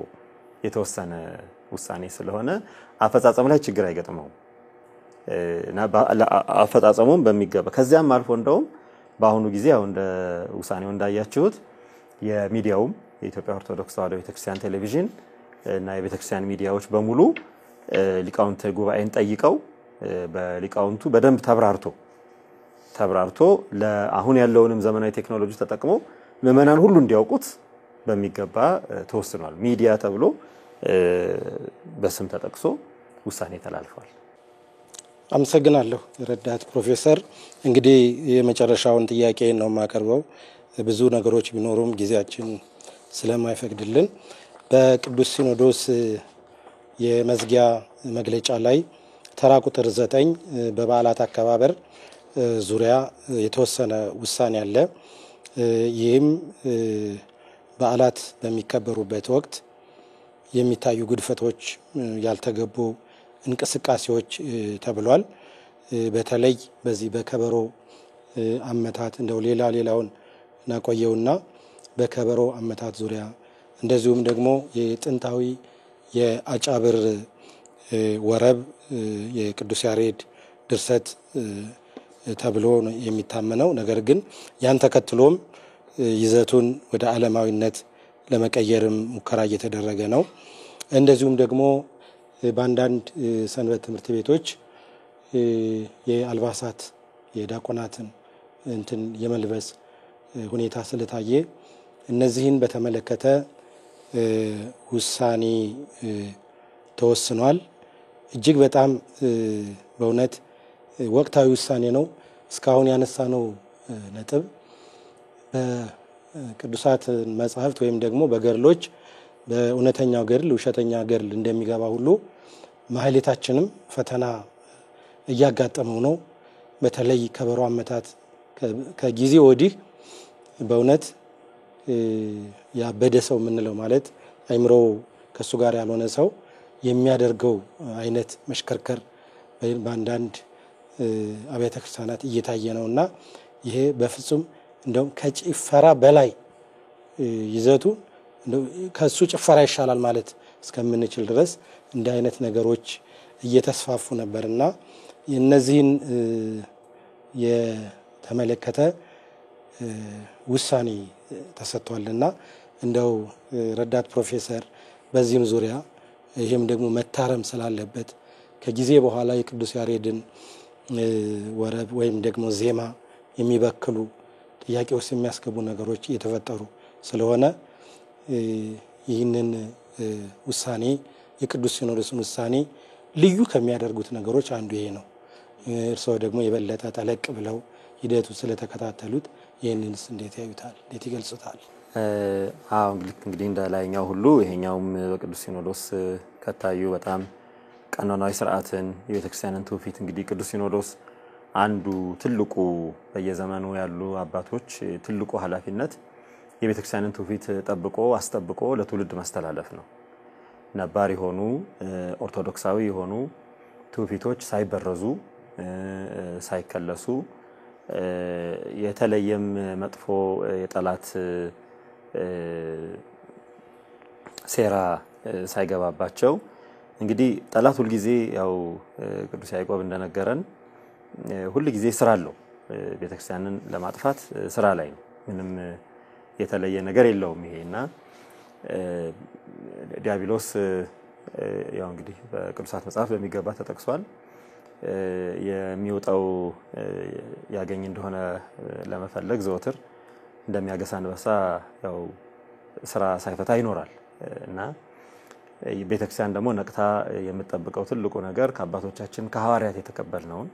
Speaker 2: የተወሰነ ውሳኔ ስለሆነ አፈጻጸም ላይ ችግር አይገጥመውም እና አፈጻጸሙም በሚገባ ከዚያም አልፎ እንደውም በአሁኑ ጊዜ ያው እንደ ውሳኔው እንዳያችሁት የሚዲያውም የኢትዮጵያ ኦርቶዶክስ ተዋሕዶ ቤተክርስቲያን ቴሌቪዥን እና የቤተክርስቲያን ሚዲያዎች በሙሉ ሊቃውንት ጉባኤን ጠይቀው በሊቃውንቱ በደንብ ተብራርቶ ለአሁን ያለውንም ዘመናዊ ቴክኖሎጂ ተጠቅሞ ምዕመናን ሁሉ እንዲያውቁት በሚገባ ተወስኗል። ሚዲያ ተብሎ በስም ተጠቅሶ ውሳኔ ተላልፏል።
Speaker 1: አመሰግናለሁ ረዳት ፕሮፌሰር። እንግዲህ የመጨረሻውን ጥያቄ ነው የማቀርበው። ብዙ ነገሮች ቢኖሩም ጊዜያችን ስለማይፈቅድልን በቅዱስ ሲኖዶስ የመዝጊያ መግለጫ ላይ ተራ ቁጥር 9 በበዓላት አከባበር ዙሪያ የተወሰነ ውሳኔ አለ። ይህም በዓላት በሚከበሩበት ወቅት የሚታዩ ጉድፈቶች፣ ያልተገቡ እንቅስቃሴዎች ተብሏል። በተለይ በዚህ በከበሮ አመታት እንደው ሌላውን ናቆየውና በከበሮ አመታት ዙሪያ እንደዚሁም ደግሞ የጥንታዊ የአጫብር ወረብ የቅዱስ ያሬድ ድርሰት ተብሎ የሚታመነው ነገር ግን ያን ተከትሎም ይዘቱን ወደ ዓለማዊነት ለመቀየርም ሙከራ እየተደረገ ነው። እንደዚሁም ደግሞ በአንዳንድ ሰንበት ትምህርት ቤቶች የአልባሳት የዲያቆናትን እንትን የመልበስ ሁኔታ ስለታየ እነዚህን በተመለከተ ውሳኔ ተወስኗል። እጅግ በጣም በእውነት ወቅታዊ ውሳኔ ነው። እስካሁን ያነሳነው ነጥብ በቅዱሳት መጻሕፍት ወይም ደግሞ በገድሎች በእውነተኛው ገድል ውሸተኛ ገድል እንደሚገባ ሁሉ ማህሌታችንም ፈተና እያጋጠመው ነው። በተለይ ከበሮ አመታት ከጊዜ ወዲህ በእውነት ያበደ ሰው የምንለው ማለት አይምሮ ከሱ ጋር ያልሆነ ሰው የሚያደርገው አይነት መሽከርከር በአንዳንድ አብያተ ክርስቲያናት እየታየ ነውና ይሄ በፍጹም እንደውም ከጭፈራ በላይ ይዘቱ ከሱ ጭፈራ ይሻላል ማለት እስከምንችል ድረስ እንደ አይነት ነገሮች እየተስፋፉ ነበርና እነዚህን የተመለከተ ውሳኔ ተሰጥቷልና እንደው ረዳት ፕሮፌሰር በዚህም ዙሪያ ይሄም ደግሞ መታረም ስላለበት ከጊዜ በኋላ የቅዱስ ያሬድን ወረብ ወይም ደግሞ ዜማ የሚበክሉ ጥያቄ ውስጥ የሚያስገቡ ነገሮች እየተፈጠሩ ስለሆነ ይህንን ውሳኔ የቅዱስ ሲኖዶስን ውሳኔ ልዩ ከሚያደርጉት ነገሮች አንዱ ይሄ ነው። እርስዎ ደግሞ የበለጠ ጠለቅ ብለው ሂደቱ ስለተከታተሉት ይህንንስ እንዴት ያዩታል? እንዴት ይገልጹታል?
Speaker 2: እንግዲህ እንደላይኛው ሁሉ ይሄኛውም በቅዱስ ሲኖዶስ ከታዩ በጣም ቀኖናዊ ስርዓትን የቤተክርስቲያንን ትውፊት እንግዲህ ቅዱስ ሲኖዶስ አንዱ ትልቁ በየዘመኑ ያሉ አባቶች ትልቁ ኃላፊነት የቤተክርስቲያንን ትውፊት ጠብቆ አስጠብቆ ለትውልድ ማስተላለፍ ነው። ነባር የሆኑ ኦርቶዶክሳዊ የሆኑ ትውፊቶች ሳይበረዙ ሳይከለሱ የተለየም መጥፎ የጠላት ሴራ ሳይገባባቸው እንግዲህ ጠላት ሁሉ ጊዜ ያው ቅዱስ ያዕቆብ እንደነገረን ሁሉ ጊዜ ስራ አለው ቤተክርስቲያንን ለማጥፋት ስራ ላይ ነው። ምንም የተለየ ነገር የለውም ይሄና ዲያብሎስ ያው እንግዲህ በቅዱሳት መጽሐፍ በሚገባ ተጠቅሷል። የሚወጣው ያገኝ እንደሆነ ለመፈለግ ዘወትር እንደሚያገሳ አንበሳ ያው ስራ ሳይፈታ ይኖራል እና ቤተክርስቲያን ደግሞ ነቅታ የምትጠብቀው ትልቁ ነገር ከአባቶቻችን ከሐዋርያት የተቀበልነውን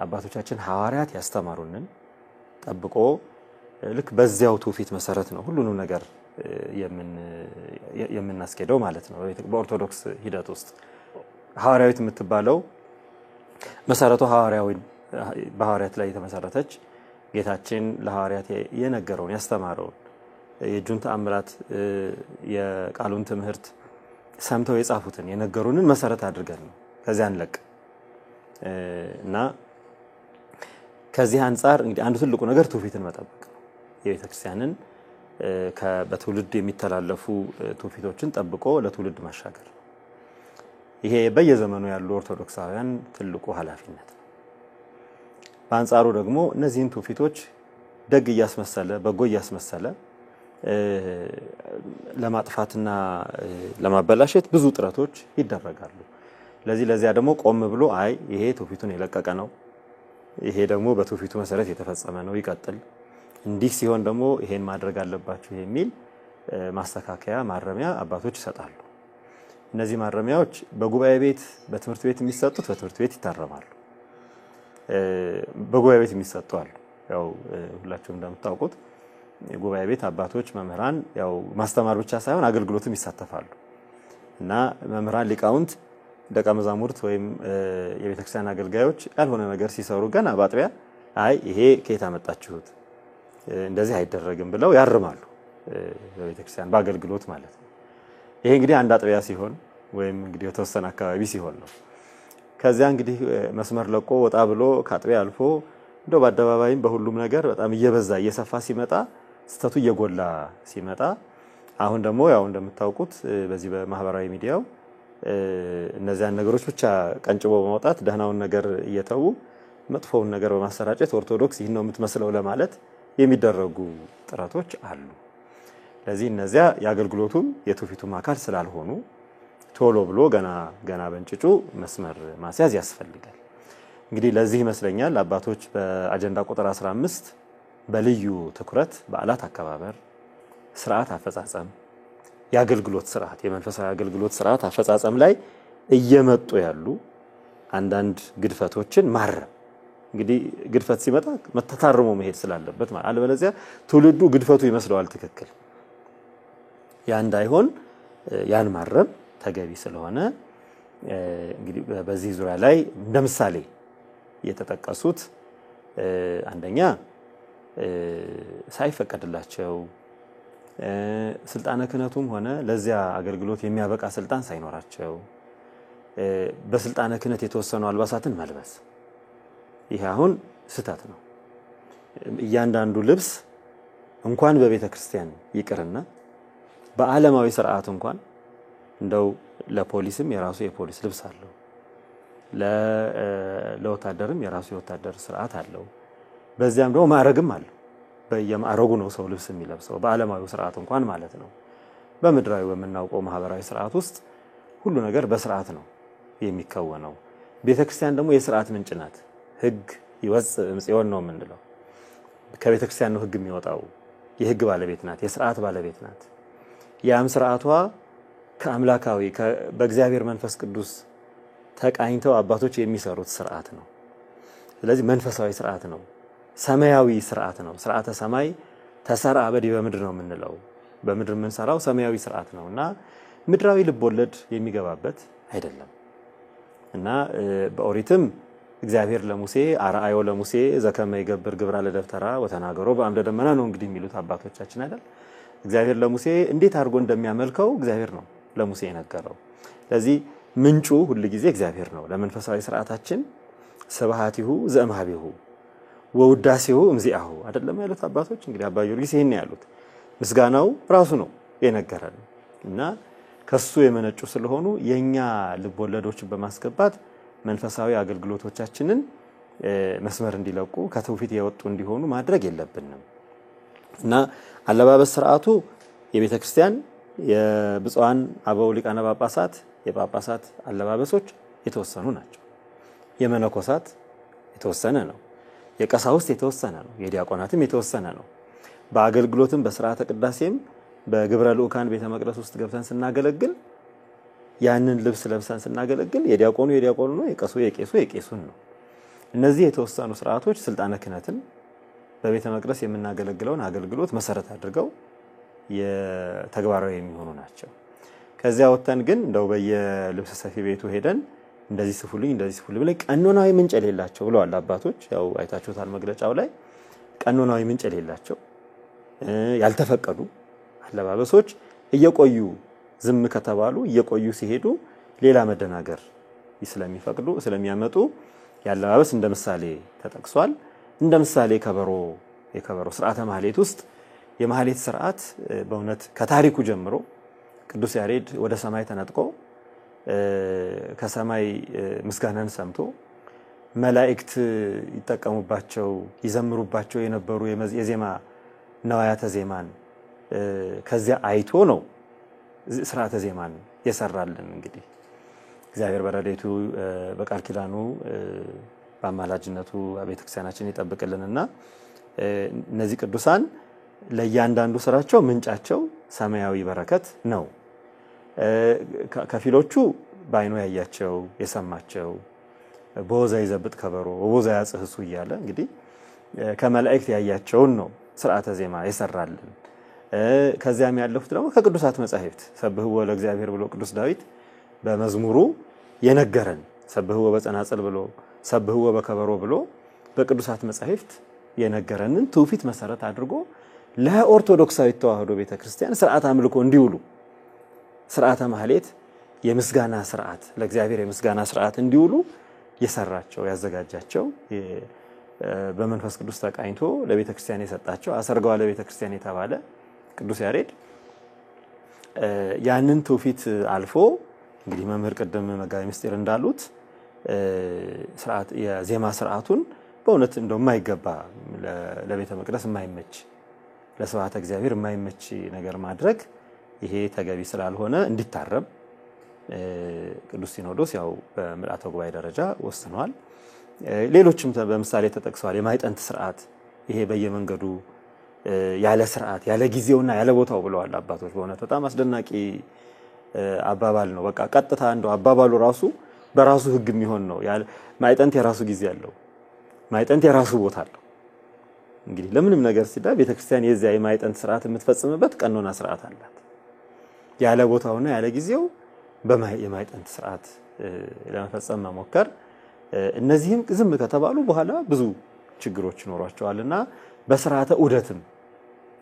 Speaker 2: አባቶቻችን ሐዋርያት ያስተማሩንን ጠብቆ ልክ በዚያው ትውፊት መሰረት ነው ሁሉንም ነገር የምናስኬደው ማለት ነው። በኦርቶዶክስ ሂደት ውስጥ ሐዋርያዊት የምትባለው መሰረቱ በሐዋርያት ላይ የተመሰረተች ጌታችን ለሐዋርያት የነገረውን ያስተማረውን የእጁን ተአምራት የቃሉን ትምህርት ሰምተው የጻፉትን የነገሩንን መሰረት አድርገን ነው ከዚያ አንለቅ እና ከዚህ አንፃር እንግዲህ አንዱ ትልቁ ነገር ትውፊትን መጠበቅ ነው። የቤተክርስቲያንን በትውልድ የሚተላለፉ ትውፊቶችን ጠብቆ ለትውልድ ማሻገር ይሄ በየዘመኑ ያሉ ኦርቶዶክሳውያን ትልቁ ኃላፊነት ነው። በአንጻሩ ደግሞ እነዚህን ትውፊቶች ደግ እያስመሰለ በጎ እያስመሰለ ለማጥፋትና ለማበላሸት ብዙ ጥረቶች ይደረጋሉ። ለዚያ ደግሞ ቆም ብሎ አይ ይሄ ትውፊቱን የለቀቀ ነው፣ ይሄ ደግሞ በትውፊቱ መሰረት የተፈጸመ ነው ይቀጥል፣ እንዲህ ሲሆን ደግሞ ይሄን ማድረግ አለባችሁ የሚል ማስተካከያ ማረሚያ አባቶች ይሰጣሉ። እነዚህ ማረሚያዎች በጉባኤ ቤት በትምህርት ቤት የሚሰጡት በትምህርት ቤት ይታረማሉ። በጉባኤ ቤት የሚሰጡ አሉ። ያው ሁላችሁም እንደምታውቁት ጉባኤ ቤት አባቶች መምህራን ያው ማስተማር ብቻ ሳይሆን አገልግሎትም ይሳተፋሉ እና መምህራን ሊቃውንት ደቀ መዛሙርት ወይም የቤተክርስቲያን አገልጋዮች ያልሆነ ነገር ሲሰሩ ገና በአጥቢያ አይ ይሄ ከየት አመጣችሁት እንደዚህ አይደረግም ብለው ያርማሉ በቤተክርስቲያን በአገልግሎት ማለት ነው። ይሄ እንግዲህ አንድ አጥቢያ ሲሆን ወይም እንግዲህ የተወሰነ አካባቢ ሲሆን ነው። ከዚያ እንግዲህ መስመር ለቆ ወጣ ብሎ ከአጥቢያ አልፎ እንደው በአደባባይም በሁሉም ነገር በጣም እየበዛ እየሰፋ ሲመጣ ስተቱ እየጎላ ሲመጣ አሁን ደግሞ ያው እንደምታውቁት በዚህ በማህበራዊ ሚዲያው እነዚያን ነገሮች ብቻ ቀንጭቦ በማውጣት ደህናውን ነገር እየተው መጥፎውን ነገር በማሰራጨት ኦርቶዶክስ ይሄን ነው የምትመስለው ለማለት የሚደረጉ ጥረቶች አሉ። ለዚህ እነዚያ ያገልግሎቱም የትውፊቱም አካል ስላልሆኑ ቶሎ ብሎ ገና በእንጭጩ መስመር ማስያዝ ያስፈልጋል። እንግዲህ ለዚህ ይመስለኛል አባቶች በአጀንዳ ቁጥር 15 በልዩ ትኩረት በዓላት አከባበር ስርዓት አፈጻጸም የአገልግሎት ስርዓት የመንፈሳዊ አገልግሎት ስርዓት አፈጻጸም ላይ እየመጡ ያሉ አንዳንድ ግድፈቶችን ማረም እንግዲህ ግድፈት ሲመጣ መተታረሙ መሄድ ስላለበት ማለት አለበለዚያ ትውልዱ ግድፈቱ ይመስለዋል ትክክል ያ እንዳይሆን ያን ማረም ተገቢ ስለሆነ እንግዲህ በዚህ ዙሪያ ላይ እንደምሳሌ የተጠቀሱት አንደኛ ሳይፈቀድላቸው ስልጣነ ክህነቱም ሆነ ለዚያ አገልግሎት የሚያበቃ ስልጣን ሳይኖራቸው በስልጣነ ክህነት የተወሰኑ አልባሳትን መልበስ ይሄ አሁን ስህተት ነው። እያንዳንዱ ልብስ እንኳን በቤተክርስቲያን ይቅርና በዓለማዊ ስርዓት እንኳን እንደው ለፖሊስም የራሱ የፖሊስ ልብስ አለው፣ ለወታደርም የራሱ የወታደር ስርዓት አለው። በዚያም ደግሞ ማዕረግም አለው። በየማዕረጉ ነው ሰው ልብስ የሚለብሰው በዓለማዊ ስርዓት እንኳን ማለት ነው። በምድራዊ በመናውቀው ማህበራዊ ስርዓት ውስጥ ሁሉ ነገር በስርዓት ነው የሚከወነው። ቤተክርስቲያን ደግሞ የስርዓት ምንጭ ናት። ህግ ይወጽእ እምጽዮን ነው የምንለው። ከቤተክርስቲያን ነው ህግ የሚወጣው። የህግ ባለቤት ናት፣ የስርዓት ባለቤት ናት። ያም ስርዓቷ ከአምላካዊ በእግዚአብሔር መንፈስ ቅዱስ ተቃኝተው አባቶች የሚሰሩት ስርዓት ነው። ስለዚህ መንፈሳዊ ስርዓት ነው፣ ሰማያዊ ስርዓት ነው። ስርዓተ ሰማይ ተሰራ በዲበ ምድር ነው የምንለው። በምድር የምንሰራው ሰማያዊ ስርዓት ነውና ምድራዊ ልቦለድ የሚገባበት አይደለም። እና በኦሪትም እግዚአብሔር ለሙሴ አርአዮ ለሙሴ ዘከመ ይገብር ግብራ ለደብተራ ወተናገሮ በአምደ ደመና ነው እንግዲህ የሚሉት አባቶቻችን አይደል። እግዚአብሔር ለሙሴ እንዴት አድርጎ እንደሚያመልከው እግዚአብሔር ነው ለሙሴ የነገረው። ስለዚህ ምንጩ ሁሉ ጊዜ እግዚአብሔር ነው። ለመንፈሳዊ ስርዓታችን ስብሐቲሁ ዘእምኀቤሁ ወውዳሴሁ እምዚአሁ አይደለም ያሉት አባቶች። እንግዲህ አባ ጊዮርጊስ ይሄን ያሉት ምስጋናው ራሱ ነው የነገረን እና ከሱ የመነጩ ስለሆኑ የኛ ልብ ወለዶችን በማስገባት መንፈሳዊ አገልግሎቶቻችንን መስመር እንዲለቁ ከትውፊት የወጡ እንዲሆኑ ማድረግ የለብንም። እና አለባበስ ስርዓቱ የቤተ ክርስቲያን የብፁዓን አበው ሊቃነ ጳጳሳት የጳጳሳት አለባበሶች የተወሰኑ ናቸው። የመነኮሳት የተወሰነ ነው። የቀሳውስት የተወሰነ ነው። የዲያቆናትም የተወሰነ ነው። በአገልግሎትም በስርዓተ ቅዳሴም በግብረ ልኡካን ቤተ መቅደስ ውስጥ ገብተን ስናገለግል ያንን ልብስ ለብሰን ስናገለግል የዲያቆኑ ነው፣ የቄሱ የቄሱን ነው። እነዚህ የተወሰኑ ስርዓቶች ስልጣነ ክህነትን በቤተ መቅደስ የምናገለግለውን አገልግሎት መሰረት አድርገው የተግባራዊ የሚሆኑ ናቸው። ከዚያ ወጥተን ግን እንደው በየልብስ ሰፊ ቤቱ ሄደን እንደዚህ ስፉልኝ ብለን ቀኖናዊ ምንጭ የሌላቸው ብለዋል አባቶች። ያው አይታችሁታል መግለጫው ላይ ቀኖናዊ ምንጭ የሌላቸው ያልተፈቀዱ አለባበሶች እየቆዩ ዝም ከተባሉ እየቆዩ ሲሄዱ ሌላ መደናገር ስለሚያመጡ ያለባበስ እንደ ምሳሌ ተጠቅሷል። እንደ ምሳሌ የከበሮ ስርዓተ ማህሌት ውስጥ የማህሌት ስርዓት በእውነት ከታሪኩ ጀምሮ ቅዱስ ያሬድ ወደ ሰማይ ተነጥቆ ከሰማይ ምስጋናን ሰምቶ መላእክት ይጠቀሙባቸው ይዘምሩባቸው የነበሩ የዜማ ነዋያተ ዜማን ከዚያ አይቶ ነው ስርዓተ ዜማን የሰራልን። እንግዲህ እግዚአብሔር በረድኤቱ በቃል ኪዳኑ በአማላጅነቱ ቤተክርስቲያናችን ይጠብቅልንና እነዚህ ቅዱሳን ለእያንዳንዱ ስራቸው ምንጫቸው ሰማያዊ በረከት ነው። ከፊሎቹ ባይኑ ያያቸው የሰማቸው ቦዛ ይዘብጥ ከበሮ ወቦዛ ያጽህሱ እያለ እንግዲህ ከመላእክት ያያቸውን ነው ስርዓተ ዜማ የሰራልን። ከዚያም ያለፉት ደግሞ ከቅዱሳት መጻሕፍት ሰብህዎ ለእግዚአብሔር ብሎ ቅዱስ ዳዊት በመዝሙሩ የነገረን ሰብህዎ በጸናጽል ብሎ ሰብህዎ በከበሮ ብሎ በቅዱሳት መጻሕፍት የነገረንን ትውፊት መሰረት አድርጎ ለኦርቶዶክሳዊት ተዋህዶ ቤተክርስቲያን ስርዓተ አምልኮ እንዲውሉ ስርዓተ ማህሌት የምስጋና ስርዓት ለእግዚአብሔር የምስጋና ስርዓት እንዲውሉ የሰራቸው ያዘጋጃቸው በመንፈስ ቅዱስ ተቃኝቶ ለቤተክርስቲያን የሰጣቸው አሰርገዋ ለቤተክርስቲያን የተባለ ቅዱስ ያሬድ ያንን ትውፊት አልፎ እንግዲህ መምህር ቀደም መጋቢ ምስጢር እንዳሉት ስርዓት የዜማ ስርዓቱን በእውነት እንደማይገባ ለቤተ መቅደስ የማይመች ለስብሐተ እግዚአብሔር የማይመች ነገር ማድረግ ይሄ ተገቢ ስላልሆነ እንዲታረም ቅዱስ ሲኖዶስ ያው በምልአተ ጉባኤ ደረጃ ወስኗል። ሌሎችም በምሳሌ ተጠቅሰዋል። የማይጠንት ስርዓት ይሄ በየመንገዱ ያለ ስርዓት ያለ ጊዜውና ያለ ቦታው ብለዋል አባቶች። በእውነት በጣም አስደናቂ አባባል ነው። በቃ ቀጥታ እንደው አባባሉ ራሱ በራሱ ህግ የሚሆን ነው። ማይጠንት የራሱ ጊዜ አለው። ማይጠንት የራሱ ቦታ አለው። እንግዲህ ለምንም ነገር ሲዳ ቤተክርስቲያን የዚያ የማይጠንት ስርዓት የምትፈጽምበት ቀኖና ስርዓት አላት። ያለ ቦታውና ያለ ጊዜው የማይጠንት ስርዓት ለመፈጸም መሞከር እነዚህም ዝም ከተባሉ በኋላ ብዙ ችግሮች ይኖራቸዋልና በስርዓተ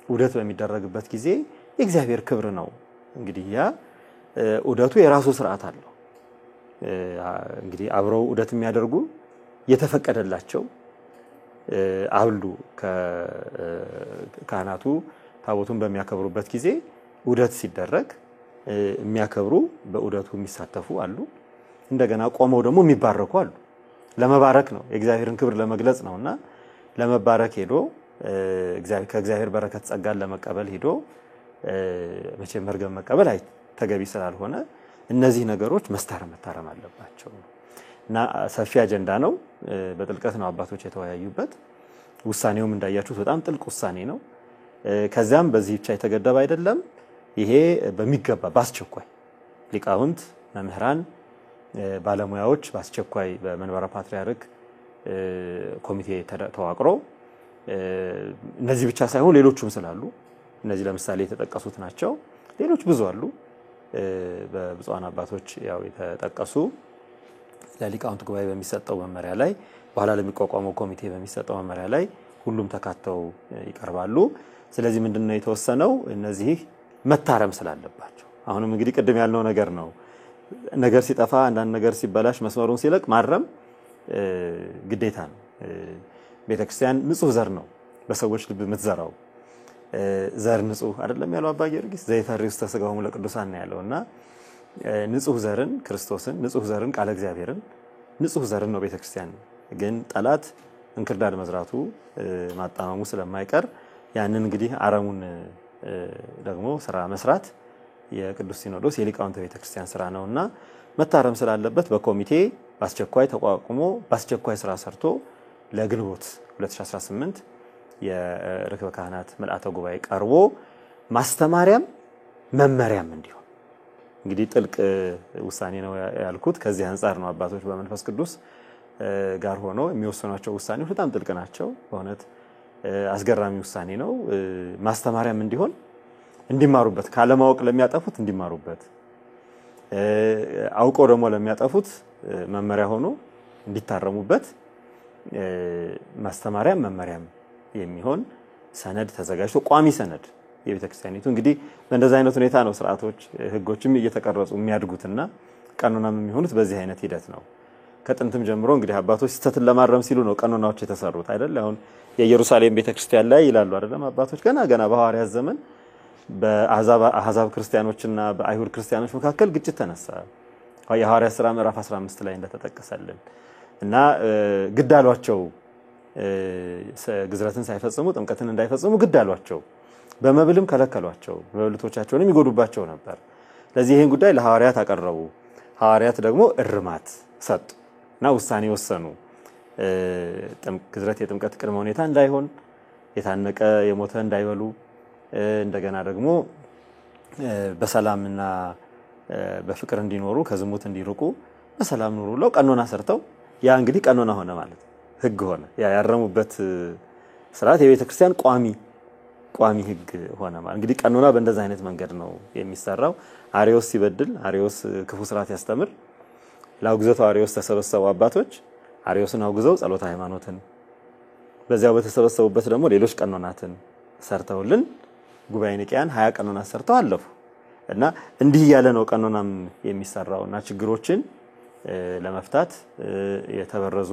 Speaker 2: ዑደት በሚደረግበት ጊዜ የእግዚአብሔር ክብር ነው። እንግዲህ ያ ዑደቱ የራሱ ስርዓት አለው። እንግዲህ አብረው ዑደት የሚያደርጉ የተፈቀደላቸው አብሉ ካህናቱ ታቦቱን በሚያከብሩበት ጊዜ ዑደት ሲደረግ የሚያከብሩ በዑደቱ የሚሳተፉ አሉ። እንደገና ቆመው ደግሞ የሚባረኩ አሉ። ለመባረክ ነው የእግዚአብሔርን ክብር ለመግለጽ ነውና ለመባረክ ሄዶ ከእግዚአብሔር በረከት ጸጋን ለመቀበል ሄዶ መቼም መርገም መቀበል ተገቢ ስላልሆነ እነዚህ ነገሮች መታረም አለባቸው እና ሰፊ አጀንዳ ነው። በጥልቀት ነው አባቶች የተወያዩበት። ውሳኔውም እንዳያችሁት በጣም ጥልቅ ውሳኔ ነው። ከዛም በዚህ ብቻ የተገደበ አይደለም። ይሄ በሚገባ ባስቸኳይ ሊቃውንት፣ መምህራን፣ ባለሙያዎች ባስቸኳይ በመንበረ ፓትርያርክ ኮሚቴ ተዋቅሮ እነዚህ ብቻ ሳይሆን ሌሎችም ስላሉ እነዚህ ለምሳሌ የተጠቀሱት ናቸው። ሌሎች ብዙ አሉ በብፁዓን አባቶች ያው የተጠቀሱ ለሊቃውንት ጉባኤ በሚሰጠው መመሪያ ላይ በኋላ ለሚቋቋመው ኮሚቴ በሚሰጠው መመሪያ ላይ ሁሉም ተካተው ይቀርባሉ። ስለዚህ ምንድነው የተወሰነው እነዚህ መታረም ስላለባቸው አሁንም እንግዲህ ቅድም ያልነው ነገር ነው። ነገር ሲጠፋ አንዳንድ ነገር ሲበላሽ መስመሩን ሲለቅ ማረም ግዴታ ነው። ቤተክርስቲያን ንጹህ ዘር ነው በሰዎች ልብ የምትዘራው ዘር ንጹህ አይደለም ያለው አባ ጊዮርጊስ ዘይፈሪ ውስጥ ተስጋው ለቅዱሳን ነው ያለውና ንጹህ ዘርን ክርስቶስን ንጹህ ዘርን ቃለ እግዚአብሔርን ንጹህ ዘርን ነው ቤተክርስቲያን። ግን ጠላት እንክርዳድ መዝራቱ ማጣመሙ ስለማይቀር ያንን እንግዲህ አረሙን ደግሞ ስራ መስራት የቅዱስ ሲኖዶስ የሊቃውንት ቤተክርስቲያን ስራ ነውና መታረም ስላለበት በኮሚቴ በአስቸኳይ ተቋቁሞ በአስቸኳይ ስራ ሰርቶ ለግንቦት 2018 የርክበ ካህናት መልአተ ጉባኤ ቀርቦ ማስተማሪያም መመሪያም እንዲሆን እንግዲህ ጥልቅ ውሳኔ ነው ያልኩት ከዚህ አንፃር ነው። አባቶች በመንፈስ ቅዱስ ጋር ሆነው የሚወስኗቸው ውሳኔዎች በጣም ጥልቅ ናቸው። በእውነት አስገራሚ ውሳኔ ነው። ማስተማሪያም እንዲሆን እንዲማሩበት ካለማወቅ ለሚያጠፉት እንዲማሩበት አውቀው ደግሞ ለሚያጠፉት መመሪያ ሆኖ እንዲታረሙበት ማስተማሪያም መመሪያም የሚሆን ሰነድ ተዘጋጅቶ ቋሚ ሰነድ የቤተክርስቲያኒቱ እንግዲህ በእንደዚህ አይነት ሁኔታ ነው ስርዓቶች ህጎችም እየተቀረጹ የሚያድጉትና ቀኖናም የሚሆኑት በዚህ አይነት ሂደት ነው። ከጥንትም ጀምሮ እንግዲህ አባቶች ስተትን ለማረም ሲሉ ነው ቀኖናዎች የተሰሩት አይደል? አሁን የኢየሩሳሌም ቤተክርስቲያን ላይ ይላሉ አይደለም አባቶች ገና በሐዋርያት ዘመን በአሕዛብ ክርስቲያኖችና በአይሁድ ክርስቲያኖች መካከል ግጭት ተነሳ። የሐዋርያት ሥራ ምዕራፍ 15 ላይ እንደተጠቀሰልን እና ግዳሏቸው ግዝረትን ሳይፈጽሙ ጥምቀትን እንዳይፈጽሙ ግዳሏቸው በመብልም ከለከሏቸው በብልቶቻቸውንም ይጎዱባቸው ነበር። ለዚህ ይሄን ጉዳይ ለሐዋርያት አቀረቡ። ሐዋርያት ደግሞ እርማት ሰጡና ውሳኔ ወሰኑ። ግዝረት የጥምቀት ቅድመ ሁኔታ እንዳይሆን የታነቀ የሞተ እንዳይበሉ እንደገና ደግሞ በሰላምና በፍቅር እንዲኖሩ ከዝሙት እንዲርቁ በሰላም ኑሩ ብለው ቀኖና ሰርተው ያ እንግዲህ ቀኖና ሆነ ማለት ህግ ሆነ። ያ ያረሙበት ስርዓት የቤተክርስቲያን ቋሚ ህግ ሆነ ማለት እንግዲህ ቀኖና በእንደዛ አይነት መንገድ ነው የሚሰራው። አሪዮስ ሲበድል አሪዮስ ክፉ ስርዓት ያስተምር ለአውግዘቱ አሪዮስ ተሰበሰቡ አባቶች አሪዮስን አውግዘው ጸሎተ ሃይማኖትን በዚያው በተሰበሰቡበት ደግሞ ሌሎች ቀኖናትን ሰርተውልን ጉባኤ ኒቅያን 20 ቀኖና ሰርተው አለፉ እና እንዲህ ያለ ነው ቀኖናም የሚሰራውና ችግሮችን ለመፍታት የተበረዙ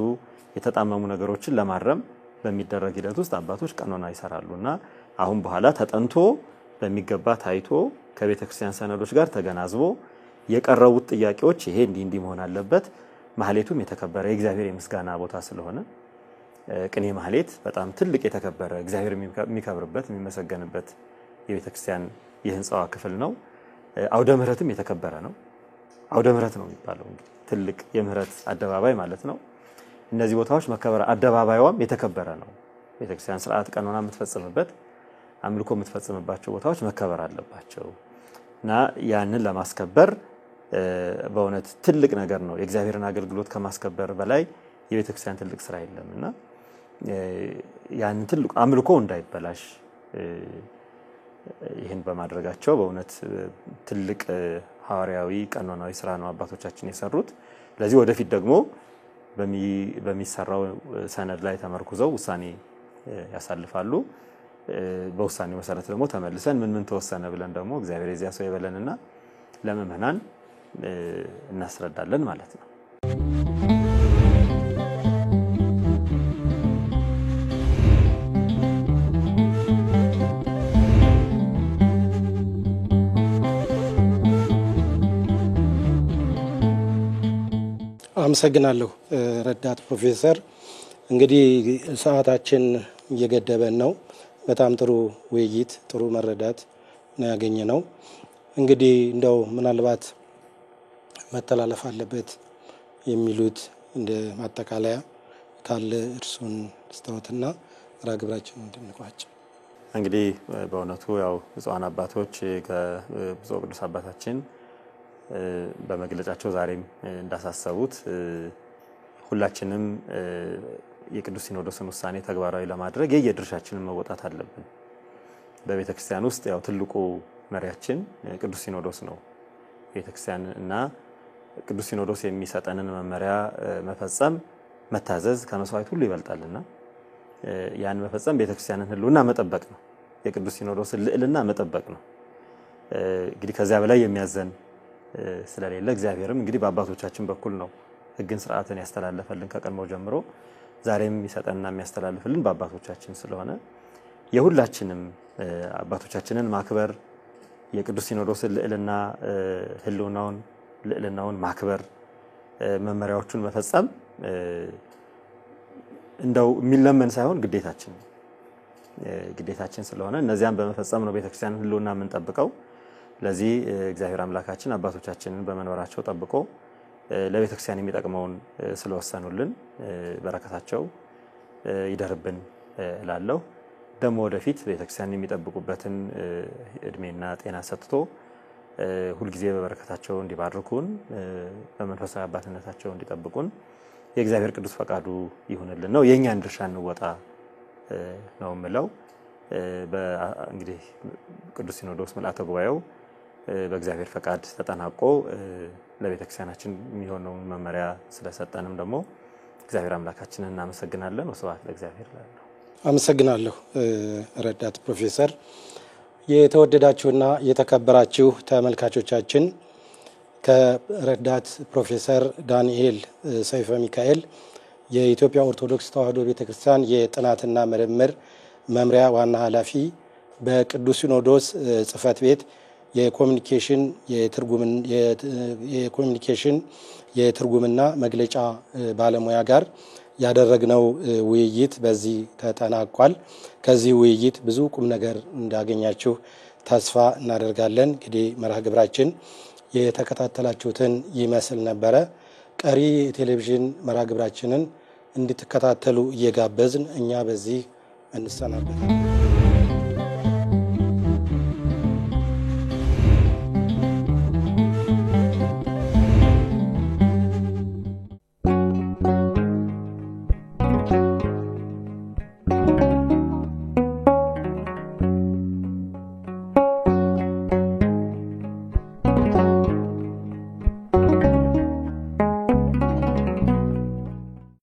Speaker 2: የተጣመሙ ነገሮችን ለማረም በሚደረግ ሂደት ውስጥ አባቶች ቀኖና ይሰራሉና አሁን በኋላ ተጠንቶ በሚገባ ታይቶ ከቤተክርስቲያን ሰነዶች ጋር ተገናዝቦ የቀረቡት ጥያቄዎች ይሄ እንዲህ መሆን አለበት። ማህሌቱም የተከበረ የእግዚአብሔር የምስጋና ቦታ ስለሆነ ቅኔ ማህሌት በጣም ትልቅ የተከበረ እግዚአብሔር የሚከብርበት የሚመሰገንበት የቤተክርስቲያን የህንጻዋ ክፍል ነው። አውደ ምህረትም የተከበረ ነው። አውደ ምህረት ነው የሚባለው እንግዲህ ትልቅ የምህረት አደባባይ ማለት ነው። እነዚህ ቦታዎች መከበር አደባባይዋም የተከበረ ነው። ቤተክርስቲያን ስርዓት ቀኖና የምትፈጽምበት አምልኮ የምትፈጽምባቸው ቦታዎች መከበር አለባቸው እና ያንን ለማስከበር በእውነት ትልቅ ነገር ነው። የእግዚአብሔርን አገልግሎት ከማስከበር በላይ የቤተክርስቲያን ትልቅ ስራ የለምና ያንን ትልቅ አምልኮ እንዳይበላሽ ይሄን በማድረጋቸው በእውነት ትልቅ ሐዋርያዊ ቀኖናዊ ስራ ነው አባቶቻችን የሰሩት። ስለዚህ ወደፊት ደግሞ በሚሰራው ሰነድ ላይ ተመርኩዘው ውሳኔ ያሳልፋሉ። በውሳኔው መሰረት ደግሞ ተመልሰን ምን ተወሰነ ብለን ደግሞ እግዚአብሔር የዚያ ሰው ይበለንና ለምእመናን እናስረዳለን ማለት ነው።
Speaker 1: አመሰግናለሁ ረዳት ፕሮፌሰር። እንግዲህ ሰዓታችን እየገደበን ነው። በጣም ጥሩ ውይይት ጥሩ መረዳት ነው ያገኘነው። እንግዲህ እንደው ምናልባት መተላለፍ አለበት የሚሉት እንደ ማጠቃለያ ካለ እርሱን ስተውትና ራግብራችን እንድንቋጭ።
Speaker 2: እንግዲህ በእውነቱ ያው ብፁዓን አባቶች ከብፁዕ ቅዱስ አባታችን በመግለጫቸው ዛሬም እንዳሳሰቡት ሁላችንም የቅዱስ ሲኖዶስን ውሳኔ ተግባራዊ ለማድረግ የየድርሻችንን መወጣት አለብን። በቤተክርስቲያን ውስጥ ያው ትልቁ መሪያችን ቅዱስ ሲኖዶስ ነው። ቤተክርስቲያን እና ቅዱስ ሲኖዶስ የሚሰጠንን መመሪያ መፈጸም መታዘዝ ከመስዋዕት ሁሉ ይበልጣልና ያን መፈጸም ቤተክርስቲያንን ህልውና መጠበቅ ነው። የቅዱስ ሲኖዶስን ልዕልና መጠበቅ ነው። እንግዲህ ከዚያ በላይ የሚያዘን ስለሌለ እግዚአብሔርም እንግዲህ በአባቶቻችን በኩል ነው ህግን ስርዓትን ያስተላለፈልን ከቀድሞ ጀምሮ ዛሬም ይሰጠንና የሚያስተላልፍልን በአባቶቻችን ስለሆነ የሁላችንም አባቶቻችንን ማክበር የቅዱስ ሲኖዶስን ልዕልና ህልውናውን ልዕልናውን ማክበር መመሪያዎቹን መፈጸም እንደው የሚለመን ሳይሆን ግዴታችን ስለሆነ እነዚያን በመፈጸም ነው ቤተክርስቲያን ህልውና የምንጠብቀው። ለዚህ እግዚአብሔር አምላካችን አባቶቻችንን በመኖራቸው ጠብቆ ለቤተክርስቲያን የሚጠቅመውን ስለወሰኑልን በረከታቸው ይደርብን እላለሁ። ደግሞ ወደፊት ቤተክርስቲያን የሚጠብቁበትን እድሜና ጤና ሰጥቶ ሁልጊዜ በበረከታቸው እንዲባርኩን በመንፈሳዊ አባትነታቸው እንዲጠብቁን የእግዚአብሔር ቅዱስ ፈቃዱ ይሁንልን ነው። የኛን ድርሻ እንወጣ ነው የምለው። እንግዲህ ቅዱስ ሲኖዶስ ምልዓተ ጉባኤው በእግዚአብሔር ፈቃድ ተጠናቆ ለቤተክርስቲያናችን የሚሆነው መመሪያ ስለሰጠንም ደግሞ እግዚአብሔር አምላካችንን እናመሰግናለን። ወስብሐት ለእግዚአብሔር ይላል።
Speaker 1: አመሰግናለሁ ረዳት ፕሮፌሰር። የተወደዳችሁና የተከበራችሁ ተመልካቾቻችን ከረዳት ፕሮፌሰር ዳንኤል ሰይፈ ሚካኤል የኢትዮጵያ ኦርቶዶክስ ተዋሕዶ ቤተክርስቲያን የጥናትና ምርምር መምሪያ ዋና ኃላፊ በቅዱስ ሲኖዶስ ጽሕፈት ቤት የኮሚኒኬሽን የትርጉምና መግለጫ ባለሙያ ጋር ያደረግነው ውይይት በዚህ ተጠናቋል። ከዚህ ውይይት ብዙ ቁም ነገር እንዳገኛችሁ ተስፋ እናደርጋለን። እንግዲህ መርሃ ግብራችን የተከታተላችሁትን ይመስል ነበረ። ቀሪ ቴሌቪዥን መርሃ ግብራችንን እንድትከታተሉ እየጋበዝን እኛ በዚህ እንሰናበታለን።